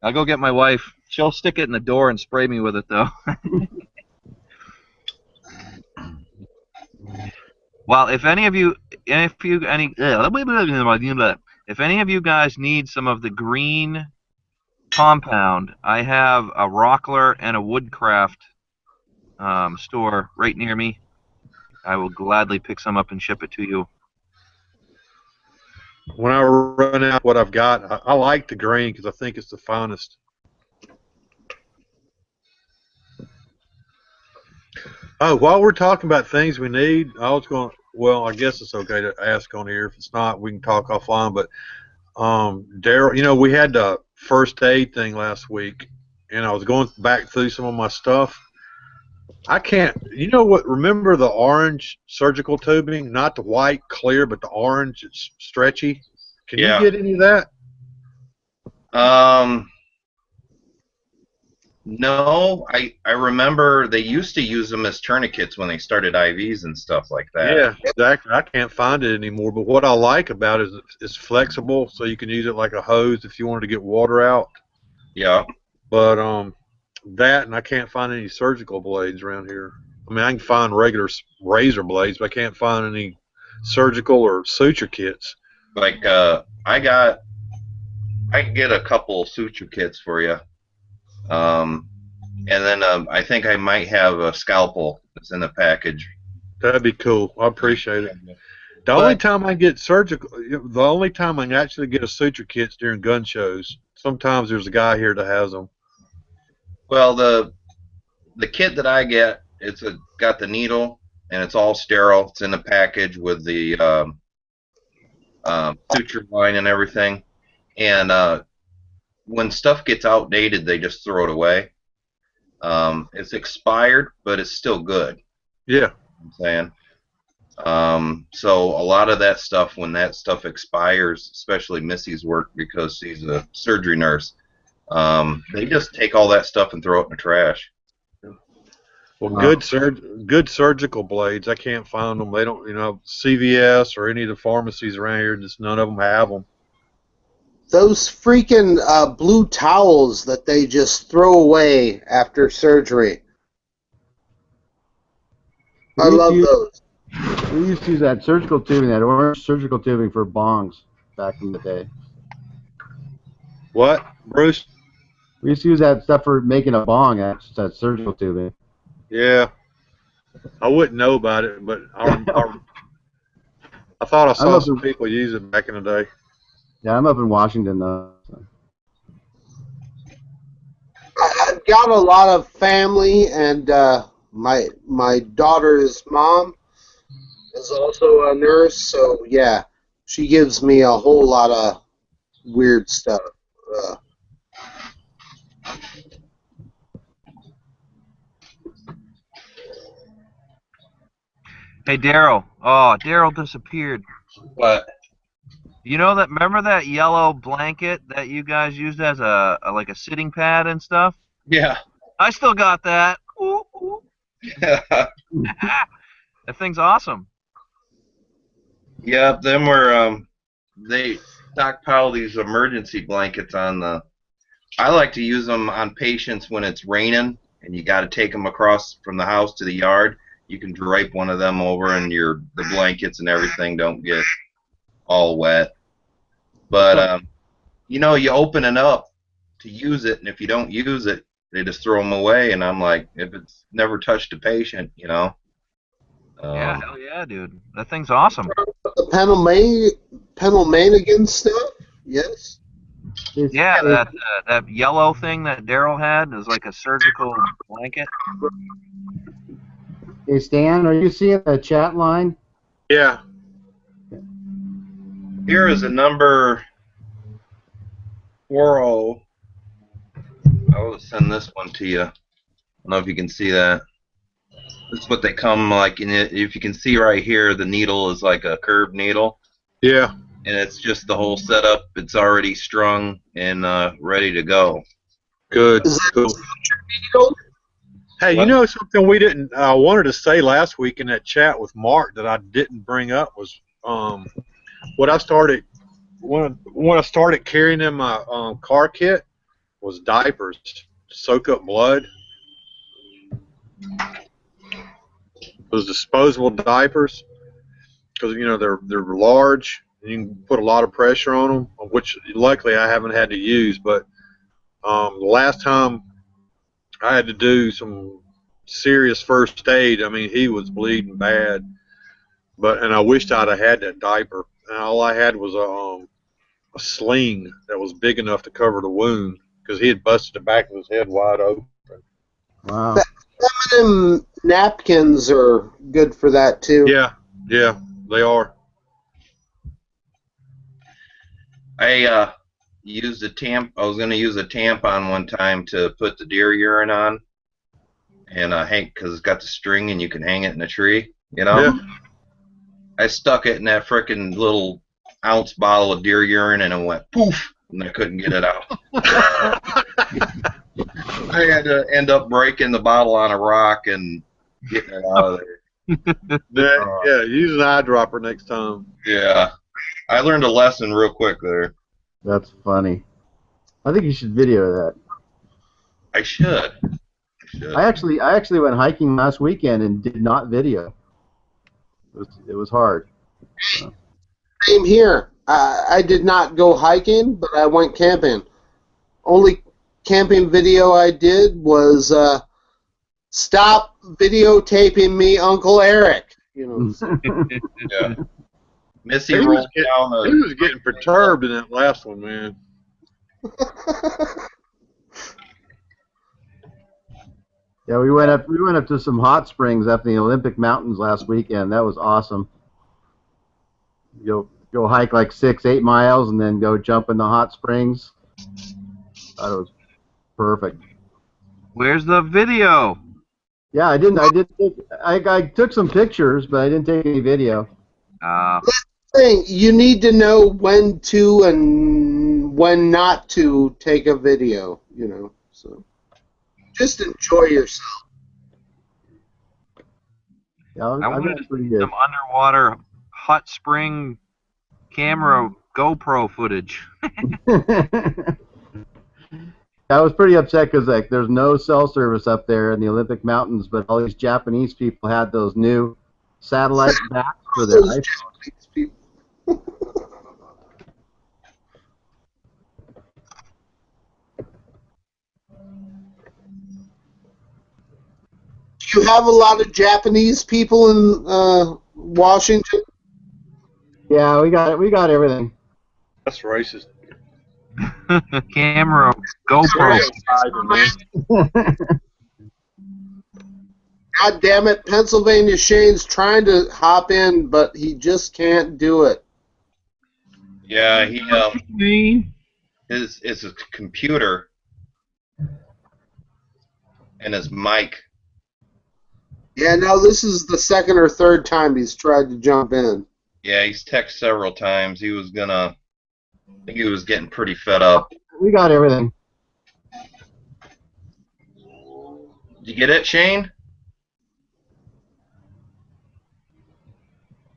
I'll go get my wife. She'll stick it in the door and spray me with it, though. Well, if any of you guys need some of the green compound, I have a Rockler and a Woodcraft store right near me. I will gladly pick some up and ship it to you. When I run out what I've got, I like the green because I think it's the finest. Oh, while we're talking about things we need, I guess it's okay to ask on here. If it's not, we can talk offline. But Daryl, we had the first aid thing last week, and I was going back through some of my stuff. I can't, remember the orange surgical tubing? Not the white clear, but the orange, it's stretchy. Can you get any of that? No, I remember they used to use them as tourniquets when they started IVs and stuff like that. Yeah, exactly. I can't find it anymore. But what I like about it is it's flexible, so you can use it like a hose if you wanted to get water out. Yeah. But That, and I can't find any surgical blades around here. I mean, I can find regular razor blades, but I can't find any surgical or suture kits. Like I can get a couple suture kits for you. And then I think I might have a scalpel that's in the package. That'd be cool. I appreciate it. The only time I get surgical, the only time I can actually get a suture kit's during gun shows. Sometimes there's a guy here that has them. Well, the kit that I get, got the needle and it's all sterile. It's in the package with the suture line and everything. And when stuff gets outdated, they just throw it away. It's expired, but it's still good. Yeah. I'm saying. So a lot of that stuff, when that stuff expires, especially Missy's work because she's a surgery nurse, they just take all that stuff and throw it in the trash. Well, good surgical blades, I can't find them. They don't, CVS or any of the pharmacies around here, just none of them have them. Those freaking blue towels that they just throw away after surgery. I love those. We used to use that surgical tubing, that orange surgical tubing for bongs back in the day. What, Bruce? We used to use that stuff for making a bong, that surgical tubing. Yeah. I wouldn't know about it, but I thought I saw some people use it back in the day. Yeah, I'm up in Washington, though. So. I've got a lot of family, and my daughter's mom is also a nurse, so yeah, she gives me a whole lot of weird stuff. Hey, Daryl. Oh, Daryl disappeared. What? Remember that yellow blanket that you guys used as like a sitting pad and stuff? Yeah. I still got that. Ooh, ooh. That thing's awesome. Yeah, them were they stockpile these emergency blankets on the. I like to use them on patients when it's raining and you got to take them across from the house to the yard. You can drape one of them over, and the blankets and everything don't get all wet. But you open it up to use it, and if you don't use it, they just throw them away. And I'm like, if it's never touched a patient, Yeah, hell yeah, dude. That thing's awesome. The Pennsylvania stuff, yes. Yeah, that yellow thing that Daryl had is like a surgical blanket. Hey, Stan, are you seeing the chat line? Yeah. Here is a number 40. I will send this one to you. I don't know if you can see that. This is what they come like. If you can see right here, the needle is like a curved needle. Yeah. And it's just the whole setup. It's already strung and ready to go. Good. Cool. Hey, you know something we didn't wanted to say last week in that chat with Mark that I didn't bring up was what I started when I started carrying in my car kit was diapers to soak up blood. Those disposable diapers, because they're large and you can put a lot of pressure on them, which luckily I haven't had to use. But the last time I had to do some serious first aid. I mean, he was bleeding bad, and I wished I'd have had that diaper. And all I had was a sling that was big enough to cover the wound because he had busted the back of his head wide open. Wow. Feminine napkins are good for that too. Yeah, they are. I used I was going to use a tampon one time to put the deer urine on, and because it's got the string and you can hang it in a tree. Yeah. I stuck it in that frickin' little ounce bottle of deer urine, and it went poof, and I couldn't get it out. I had to end up breaking the bottle on a rock and getting it out of there. Yeah, use an eyedropper next time. Yeah. I learned a lesson real quick there. That's funny. I think you should video that. I should. I actually went hiking last weekend and did not video. It was hard. So. Same here. I did not go hiking, but I went camping. Only camping video I did was stop videotaping me, Uncle Eric. You know. Yeah. Missy He rolled was, down the. he was getting perturbed in that last one, man. Yeah, we went up to some hot springs up in the Olympic Mountains last weekend. That was awesome. Go hike like 6-8 miles and then go jump in the hot springs. Thought it was perfect. Where's the video? Yeah, I took some pictures, but I didn't take any video. Thing, you need to know when to and when not to take a video, you know. So just enjoy yourself. Yeah, I I wanted got to pretty see good. some underwater hot spring camera GoPro footage. I was pretty upset because like there's no cell service up there in the Olympic Mountains, but all these Japanese people had those new satellite backs for their Those iPhone. Japanese people. Do you have a lot of Japanese people in Washington? Yeah, we got everything. That's racist. Camera GoPro. God damn it, Pennsylvania Shane's trying to hop in, but he just can't do it. Yeah, he his computer and his mic. Yeah, now this is the second or third time he's tried to jump in. Yeah, he's texted several times. He was gonna. I think he was getting pretty fed up. We got everything. Did you get it, Shane?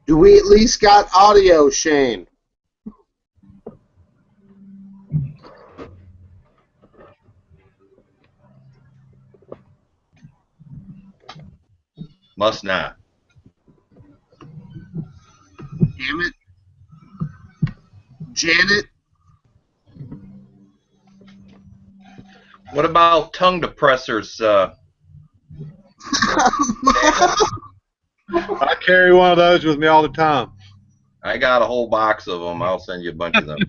Do we at least got audio, Shane? Must not. Damn it. Janet? What about tongue depressors? I carry one of those with me all the time. I got a whole box of them. I'll send you a bunch of them.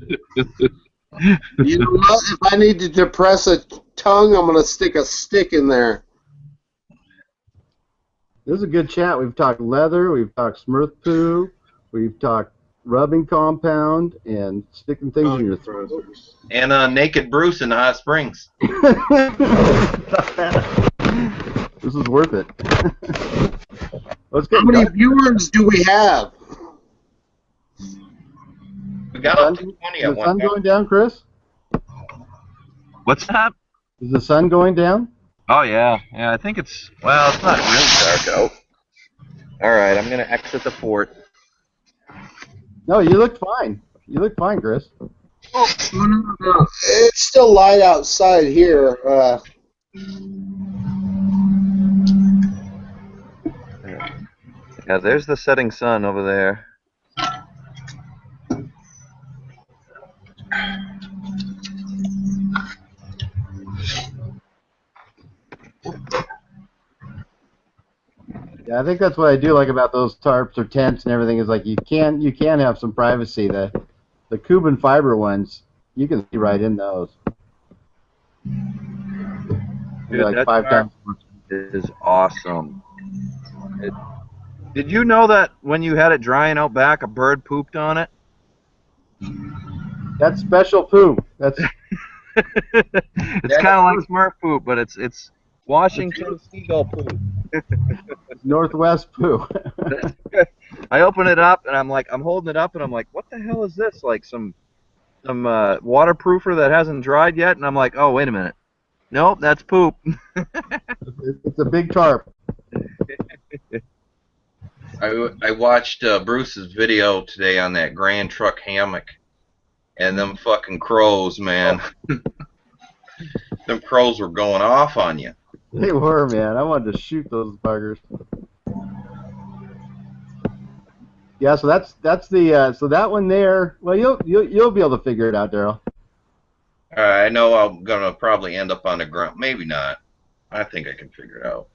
You know what? If I need to depress a tongue, I'm going to stick a stick in there. This is a good chat. We've talked leather, we've talked Smurf poo, we've talked rubbing compound, and sticking things in your throat. And Naked Bruce in the Hot Springs. This is worth it. Let's How get many viewers do we have? We got up to 20 Is at the one sun time. going down, Chris? What's that? Is the sun going down? Oh yeah, yeah. I think it's it's not really dark out. All right, I'm gonna exit the fort. No, you look fine. You look fine, Chris. It's still light outside here. Yeah, there's the setting sun over there. Yeah, I think that's what I do like about those tarps or tents and everything is like you can have some privacy. The Cuban fiber ones, you can see right in those. Dude, Like that 5 tarp times. is awesome. Did you know that when you had it drying out back, a bird pooped on it? That's special poop. That's It's kind of like Smurf poop, but it's Washington seagull poop. Northwest poo. I open it up and I'm holding it up and I'm like, what the hell is this? Like some waterproofer that hasn't dried yet, and I'm like, oh wait a minute, nope, that's poop. It's a big tarp. I watched Bruce's video today on that Grand Truck hammock, and them fucking crows, man. Them crows were going off on you. They were, man. I wanted to shoot those buggers. Yeah, so that's the so that one there. Well, you'll be able to figure it out, Daryl. I know I'm gonna probably end up on the ground. Maybe not. I think I can figure it out.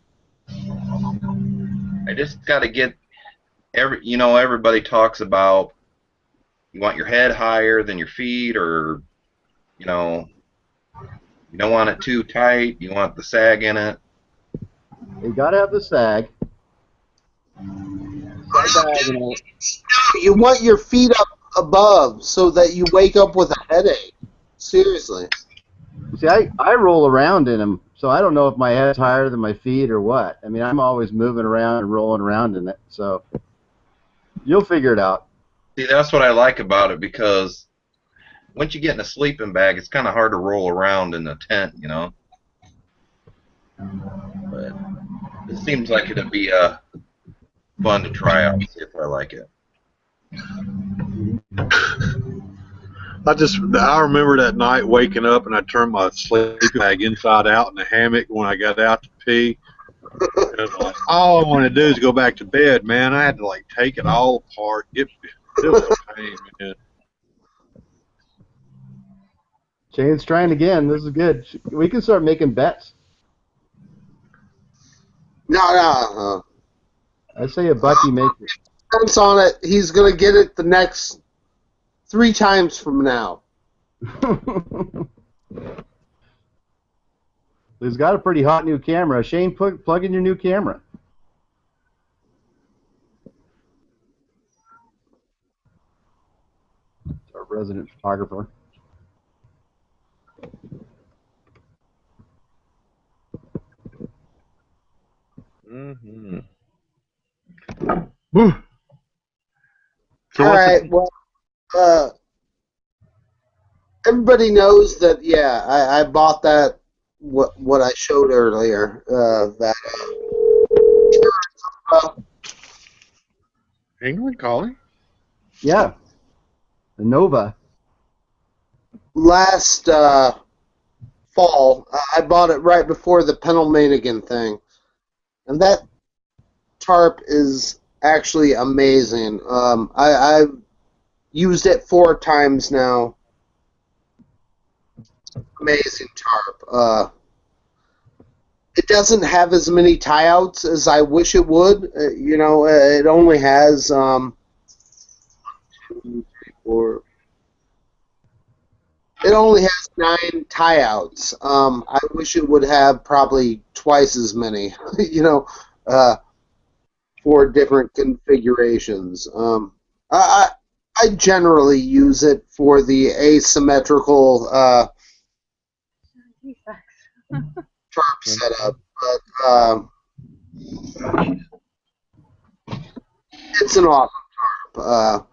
I just got to get everybody talks about you want your head higher than your feet, or you don't want it too tight. You want the sag in it. You gotta have the sag. You want your feet up above so that you wake up with a headache. Seriously. See, I roll around in them, so I don't know if my head's higher than my feet or what. I mean, I'm always moving around and rolling around in it, so you'll figure it out. See, that's what I like about it, because once you get in a sleeping bag, it's kind of hard to roll around in the tent, But it seems like it'd be fun to try out and see if I like it. I remember that night waking up and I turned my sleeping bag inside out in the hammock when I got out to pee. Like, all I want to do is go back to bed, man. I had to take it all apart. It was a pain, man. Shane's trying again. This is good. We can start making bets. No. I say a Bucky makes it. Depends on it. He's gonna get it the next 3 times from now. He's got a pretty hot new camera. Shane, plug in your new camera. It's our resident photographer. Mm-hmm. So All right. Well, everybody knows that. Yeah, I bought that. What I showed earlier. England calling? Yeah. The Nova. Last fall, I bought it right before the Pennsylvania thing, and that tarp is actually amazing. I've used it 4 times now. Amazing tarp. It doesn't have as many tie-outs as I wish it would. It only has 2, 3, 4. It only has 9 tie-outs. I wish it would have probably twice as many. For different configurations. I generally use it for the asymmetrical tarp setup, but it's an awesome tarp.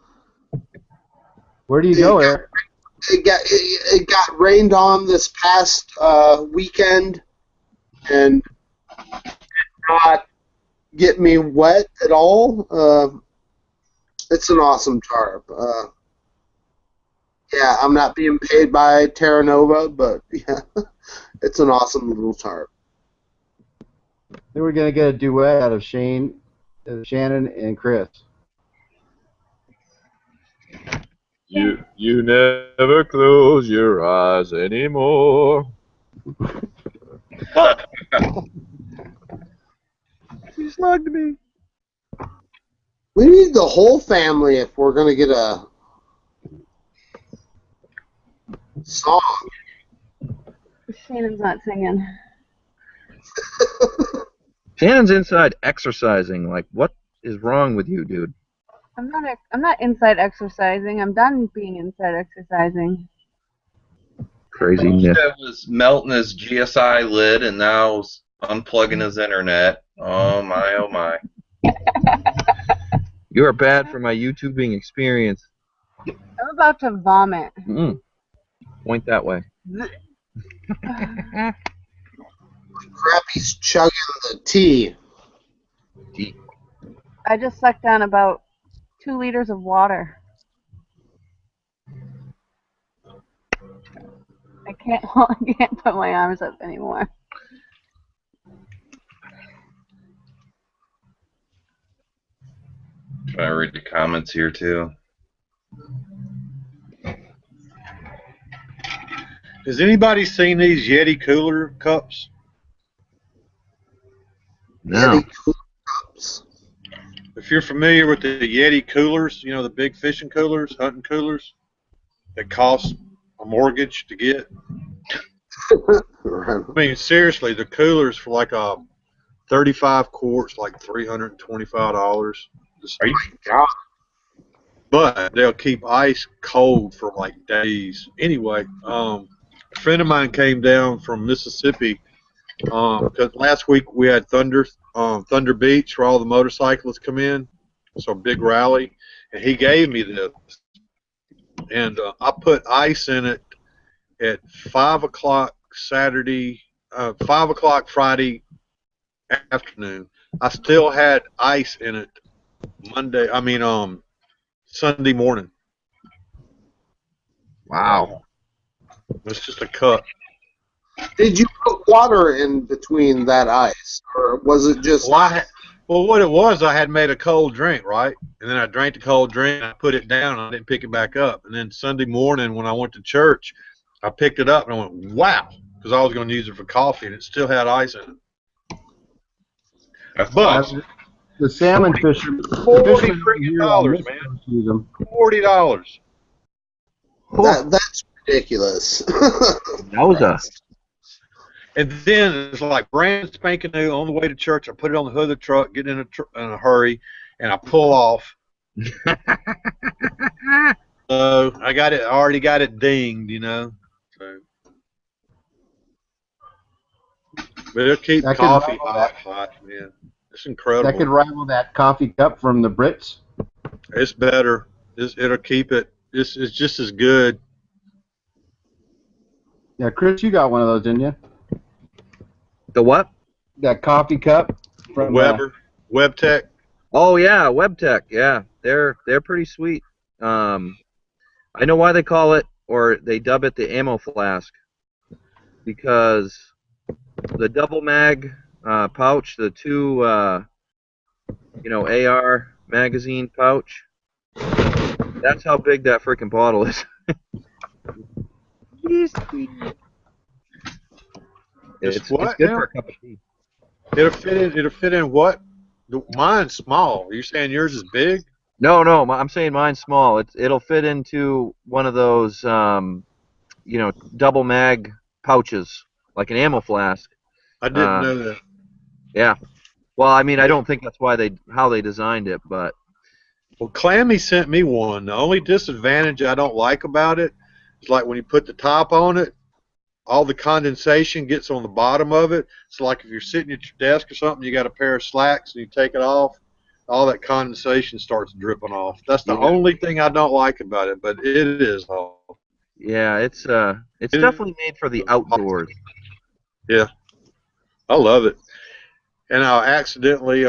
Where do you go, Eric? It got rained on this past weekend, and did not get me wet at all. It's an awesome tarp. Yeah, I'm not being paid by Terra Nova, but yeah, it's an awesome little tarp. I think we're gonna get a duet out of Shannon and Chris. You never close your eyes anymore. He slugged me. We need the whole family if we're gonna get a song. Shannon's not singing. Shannon's inside exercising. Like, what is wrong with you, dude? I'm not inside exercising. I'm done being inside exercising. Craziness. That was melting his GSI lid, and now unplugging his internet. Oh my, oh my. You are bad for my YouTubing experience. I'm about to vomit. Point that way. Crappy's chugging the tea. I just sucked down about 2 liters of water. I can't put my arms up anymore. Can I read the comments here too? Has anybody seen these Yeti cooler cups? No. Yeti cooler cups. If you're familiar with the Yeti coolers, you know, the big fishing coolers, hunting coolers, that cost a mortgage to get. Right. I mean, seriously, the coolers for like 35 quarts, like $325. Are you God? But they'll keep ice cold for like days. Anyway, a friend of mine came down from Mississippi because last week we had Thunder Beach where all the motorcyclists come in. So a big rally, and he gave me this, and I put ice in it at 5 o'clock Saturday, 5 o'clock Friday afternoon. I still had ice in it Sunday morning. Wow. It's just a cup. Did you put water in between that ice, or was it just? Well, what it was, I had made a cold drink, right? And then I drank the cold drink, and I put it down, and I didn't pick it back up. And then Sunday morning when I went to church, I picked it up, and I went, wow, because I was going to use it for coffee, and it still had ice in it. That's But awesome. The salmon fishermen. $40 freaking man. Use them. $40. That's ridiculous. Yowza. And then it's like brand spanking new on the way to church. I put it on the hood of the truck, get in a hurry, and I pull off. So I already got it dinged, you know. So, but it'll keep That could coffee rival that. hot, man. It's incredible. That could rival that coffee cup from the Brits. It's better. It'll keep it. It's just as good. Yeah, Chris, you got one of those, didn't you? The what? That coffee cup from Weber, WebTech. Oh yeah, WebTech. Yeah, they're pretty sweet. I know why they call it, or they dub it, the ammo flask, because the double mag pouch, the two AR magazine pouch. That's how big that freaking bottle is. It's what good now? for a cup of tea. It'll fit in what? Mine's small. You're saying yours is big? No, I'm saying mine's small. It'll fit into one of those double mag pouches, like an ammo flask. I didn't know that. Yeah. Well, I mean, I don't think that's how they designed it, but Well, Clammy sent me one. The only disadvantage I don't like about it is like when you put the top on it, all the condensation gets on the bottom of it. So like if you're sitting at your desk or something, you got a pair of slacks and you take it off, all that condensation starts dripping off. That's the only thing I don't like about it, but it is all. yeah, it's definitely made for the outdoors. Yeah, I love it. And I accidentally,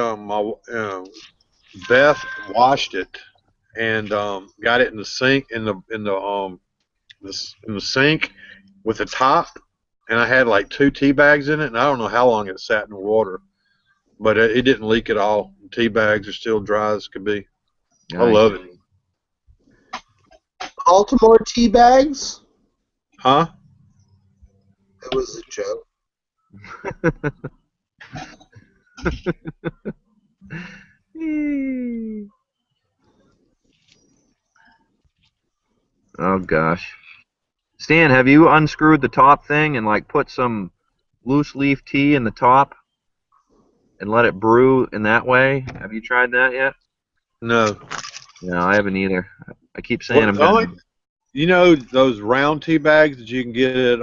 Beth washed it and got it in the sink in the sink with the top, and I had like 2 tea bags in it, and I don't know how long it sat in the water, but it didn't leak at all. Tea bags are still dry as could be. I love it. Baltimore tea bags? Huh? It was a joke. Oh gosh. Stan, have you unscrewed the top thing and like put some loose leaf tea in the top and let it brew in that way? Have you tried that yet? No. No, I haven't either. I keep saying I'm Well, going to. you know those round tea bags that you can get at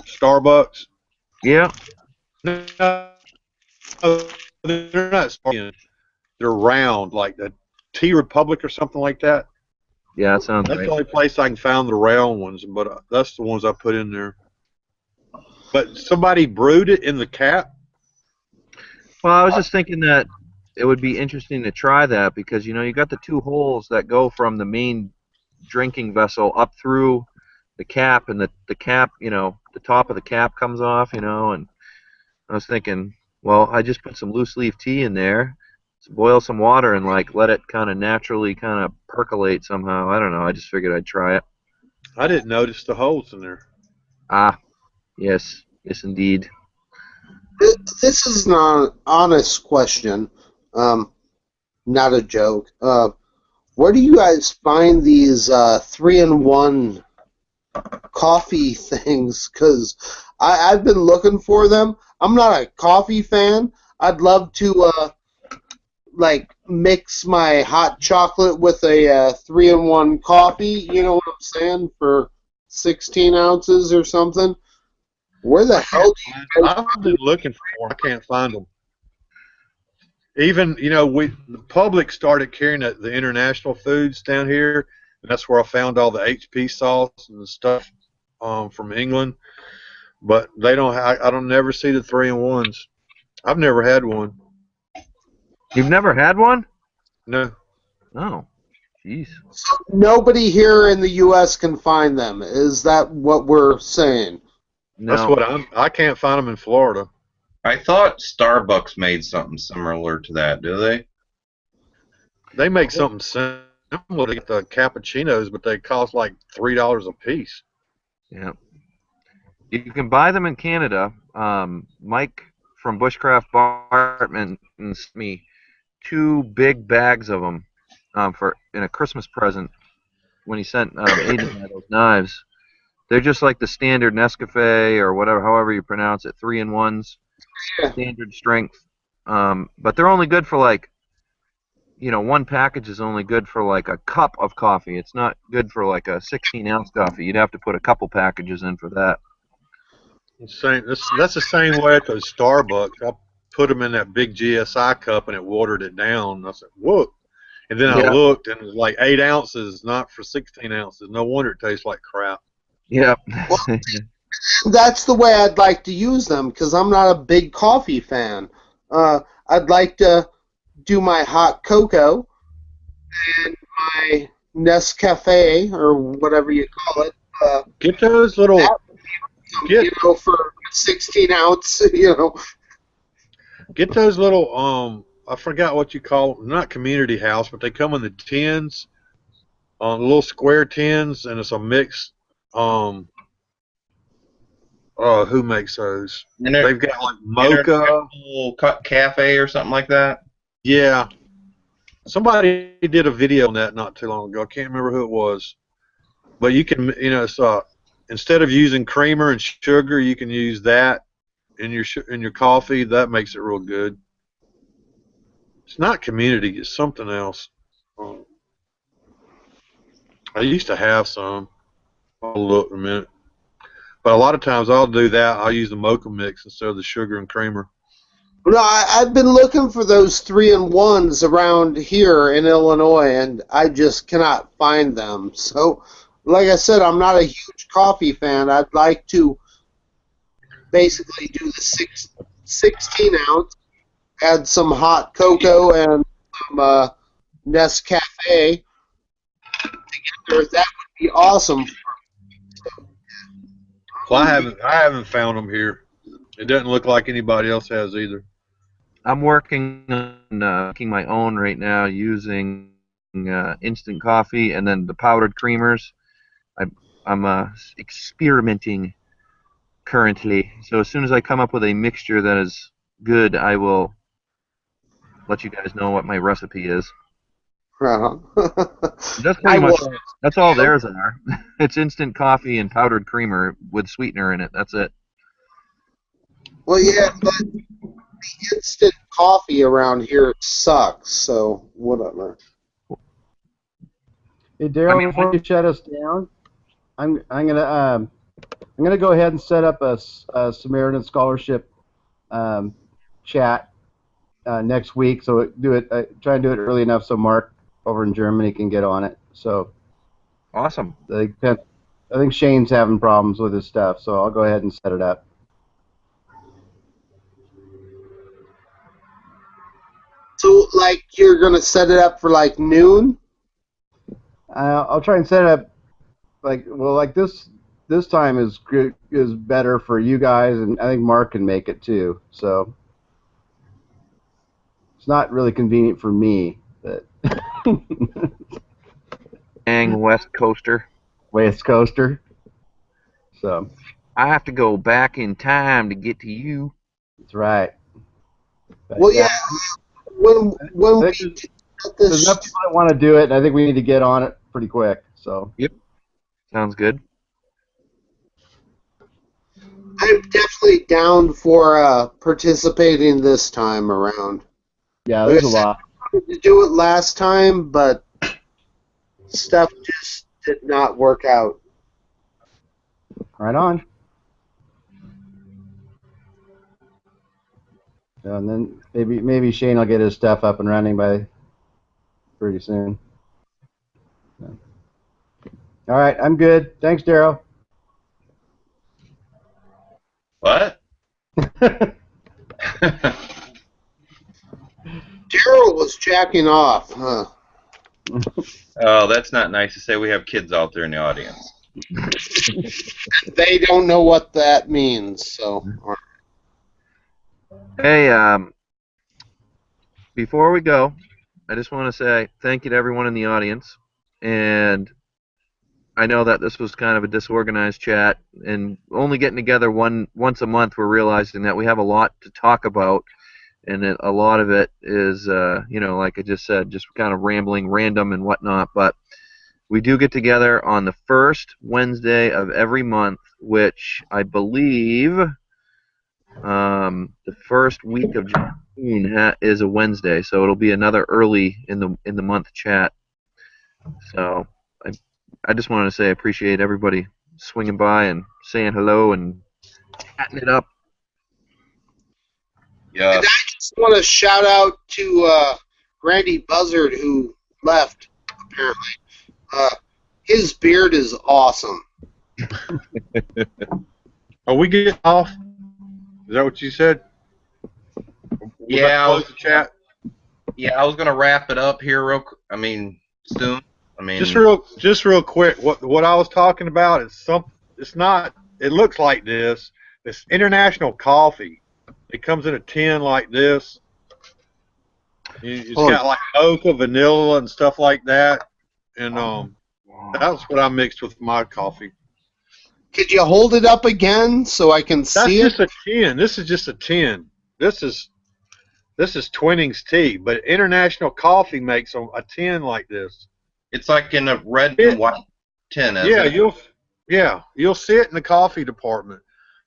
Starbucks? Yeah. No, they're not Starbucks. They're round, like the Tea Republic or something like that. Yeah, that sounds That's right. the only place I can find the round ones, but that's the ones I put in there. But somebody brewed it in the cap? Well, I was just thinking that it would be interesting to try that because, you know, you got the 2 holes that go from the main drinking vessel up through the cap, and the cap, the top of the cap comes off, and I was thinking, well, I just put some loose leaf tea in there, boil some water, and like let it kind of naturally kind of percolate somehow. I don't know. I just figured I'd try it. I didn't notice the holes in there. Ah, yes, indeed. This is an honest question, not a joke. Where do you guys find these 3-in-1 coffee things? Because I've been looking for them. I'm not a coffee fan. I'd love to like mix my hot chocolate with a 3-in-1 coffee. You know what I'm saying? For 16 ounces or something. Where the hell do you guys I've been looking for them. I can't find them. Even, the Publix started carrying the international foods down here, and that's where I found all the HP sauce and the stuff from England. But they don't. I don't never see the 3-in-1s. I've never had one. You've never had one? No. Oh, jeez. So nobody here in the U.S. can find them. Is that what we're saying? No. That's what I can't find them in Florida. I thought Starbucks made something similar to that. Do they? They make something similar to the cappuccinos, but they cost like $3 a piece. Yeah. You can buy them in Canada. Mike from Bushcraft Bartman sent me 2 big bags of them in a Christmas present when he sent Aiden those knives. They're just like the standard Nescafe or whatever, however you pronounce it, 3-in-1s, standard strength. But they're only good for like, one package is only good for like a cup of coffee. It's not good for like a 16-ounce coffee. You'd have to put a couple packages in for that. That's the same way at those Starbucks. I put them in that big GSI cup and it watered it down. And I said, whoa. And then I looked and it was like 8 ounces, not for 16 ounces. No wonder it tastes like crap. Yep. Well, that's the way I'd like to use them because I'm not a big coffee fan. I'd like to do my hot cocoa and my Nescafe or whatever you call it. Get those little. For 16 ounce, Get those little. I forgot what you call them. Not community house, but they come in the tins, little square tins, and it's a mix. Who makes those? They've got like mocha, cafe or something like that. Yeah, somebody did a video on that not too long ago. I can't remember who it was, but you can, it's instead of using creamer and sugar, you can use that in your coffee. That makes it real good. It's not community; it's something else. I used to have some. I'll look in a minute. But a lot of times I'll do that. I'll use the mocha mix instead of the sugar and creamer. No, I've been looking for those 3-in-1s around here in Illinois, and I just cannot find them. So, like I said, I'm not a huge coffee fan. I'd like to basically do the 16-ounce, add some hot cocoa and some Nescafe together. That would be awesome. Well, I haven't found them here. It doesn't look like anybody else has either. I'm working on making my own right now using instant coffee and then the powdered creamers. I'm experimenting currently. So as soon as I come up with a mixture that is good, I will let you guys know what my recipe is. That's pretty much. That's all theirs are. It's instant coffee and powdered creamer with sweetener in it. That's it. Well, yeah, but the instant coffee around here sucks. So whatever. Hey, Daryl, before you shut us down, I'm gonna go ahead and set up a Samaritan Scholarship chat next week. So try and do it early enough so Mark over in Germany can get on it. So awesome. I think Shane's having problems with his stuff, so I'll go ahead and set it up. So, like, you're gonna set it up for like noon? I'll try and set up like this time is better for you guys, and I think Mark can make it too. So it's not really convenient for me, but West Coaster. West Coaster. So I have to go back in time to get to you. that's right. But, Well, yeah. When we there's get enough this, people that want to do it, and I think we need to get on it pretty quick. So Sounds good. I'm definitely down for participating this time around. yeah, there's a lot. I wanted to do it last time, but stuff just did not work out. Right on. So, and then maybe Shane will get his stuff up and running by pretty soon. So. All right, I'm good. Thanks, Daryl. What? Daryl was jacking off, huh? Oh, that's not nice to say. We have kids out there in the audience. They don't know what that means, so. Hey, before we go, I just want to say thank you to everyone in the audience. And I know that this was kind of a disorganized chat, and only getting together once a month, we're realizing that we have a lot to talk about, and a lot of it is, like I just said, just kind of rambling, random, and whatnot. But we do get together on the first Wednesday of every month, which I believe the first week of June is a Wednesday, so it'll be another early in the month chat. So I just wanted to say I appreciate everybody swinging by and saying hello and chatting it up. Yeah. And I just want to shout out to Randy Buzzard, who left, apparently. His beard is awesome. Are we getting off? Is that what you said? We're Yeah, about to close the chat. Yeah, I was gonna wrap it up here soon. Just real quick. What I was talking about is it's not. It looks like this. It's International Coffee. It comes in a tin like this. It's got like mocha, vanilla, and stuff like that. And that's what I mixed with my coffee. Could you hold it up again so I can see it? That's just a tin. This is just a tin. This is Twinings tea, but International Coffee makes a tin like this. It's like in a red and white tin, isn't it? You'll see it in the coffee department,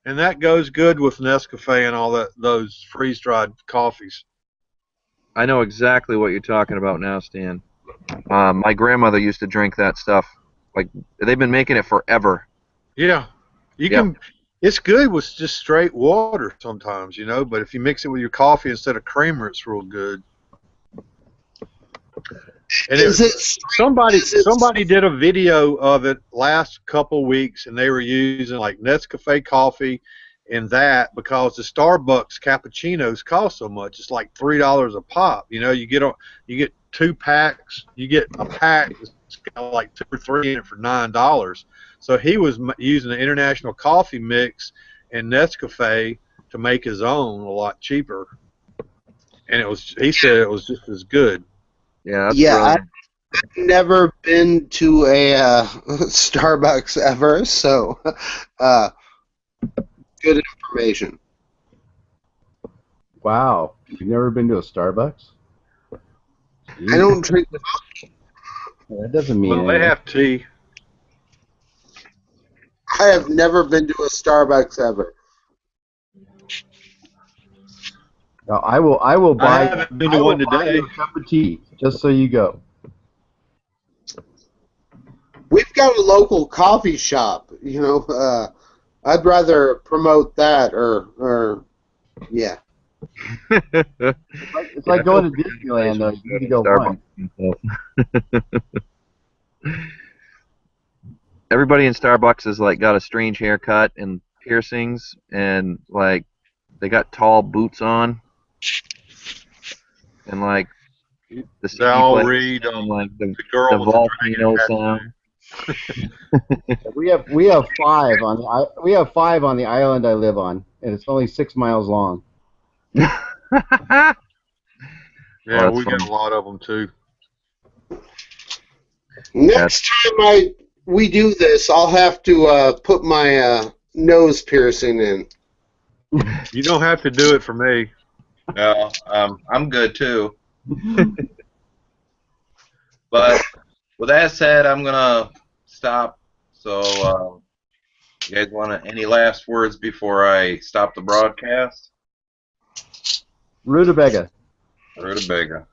and that goes good with Nescafe and all those freeze-dried coffees. I know exactly what you're talking about now, Stan. My grandmother used to drink that stuff. Like, they've been making it forever. Yeah, can. It's good with just straight water sometimes, but if you mix it with your coffee instead of creamer, it's real good. And somebody did a video of it last couple weeks, and they were using like Nescafe coffee and that because the Starbucks cappuccinos cost so much. It's like $3 a pop. You get 2 packs. You get a pack that's got like 2 or 3 in it for $9. So he was using the International Coffee mix and Nescafe to make his own a lot cheaper, and he said it was just as good. Yeah, that's I've never been to a Starbucks ever, so good information. Wow, you've never been to a Starbucks? I don't drink coffee. That doesn't mean Well, they have tea. I have never been to a Starbucks ever. No, I will buy. I haven't been to one today. A cup of tea, just so you go. We've got a local coffee shop. I'd rather promote that or yeah. It's like going to Disneyland, though. You need to go once. Everybody in Starbucks has like got a strange haircut and piercings, and like they got tall boots on, and like The CD I'll player read sound like the girl with the volcano dragon sound. We have 5 on the island I live on, and it's only 6 miles long. Yeah, that's we got fun. a lot of them too. Next time we do this, I'll have to put my nose piercing in. You don't have to do it for me. No, I'm good too. But with that said, I'm gonna stop. So, you guys want any last words before I stop the broadcast? Rutabaga. Rutabaga.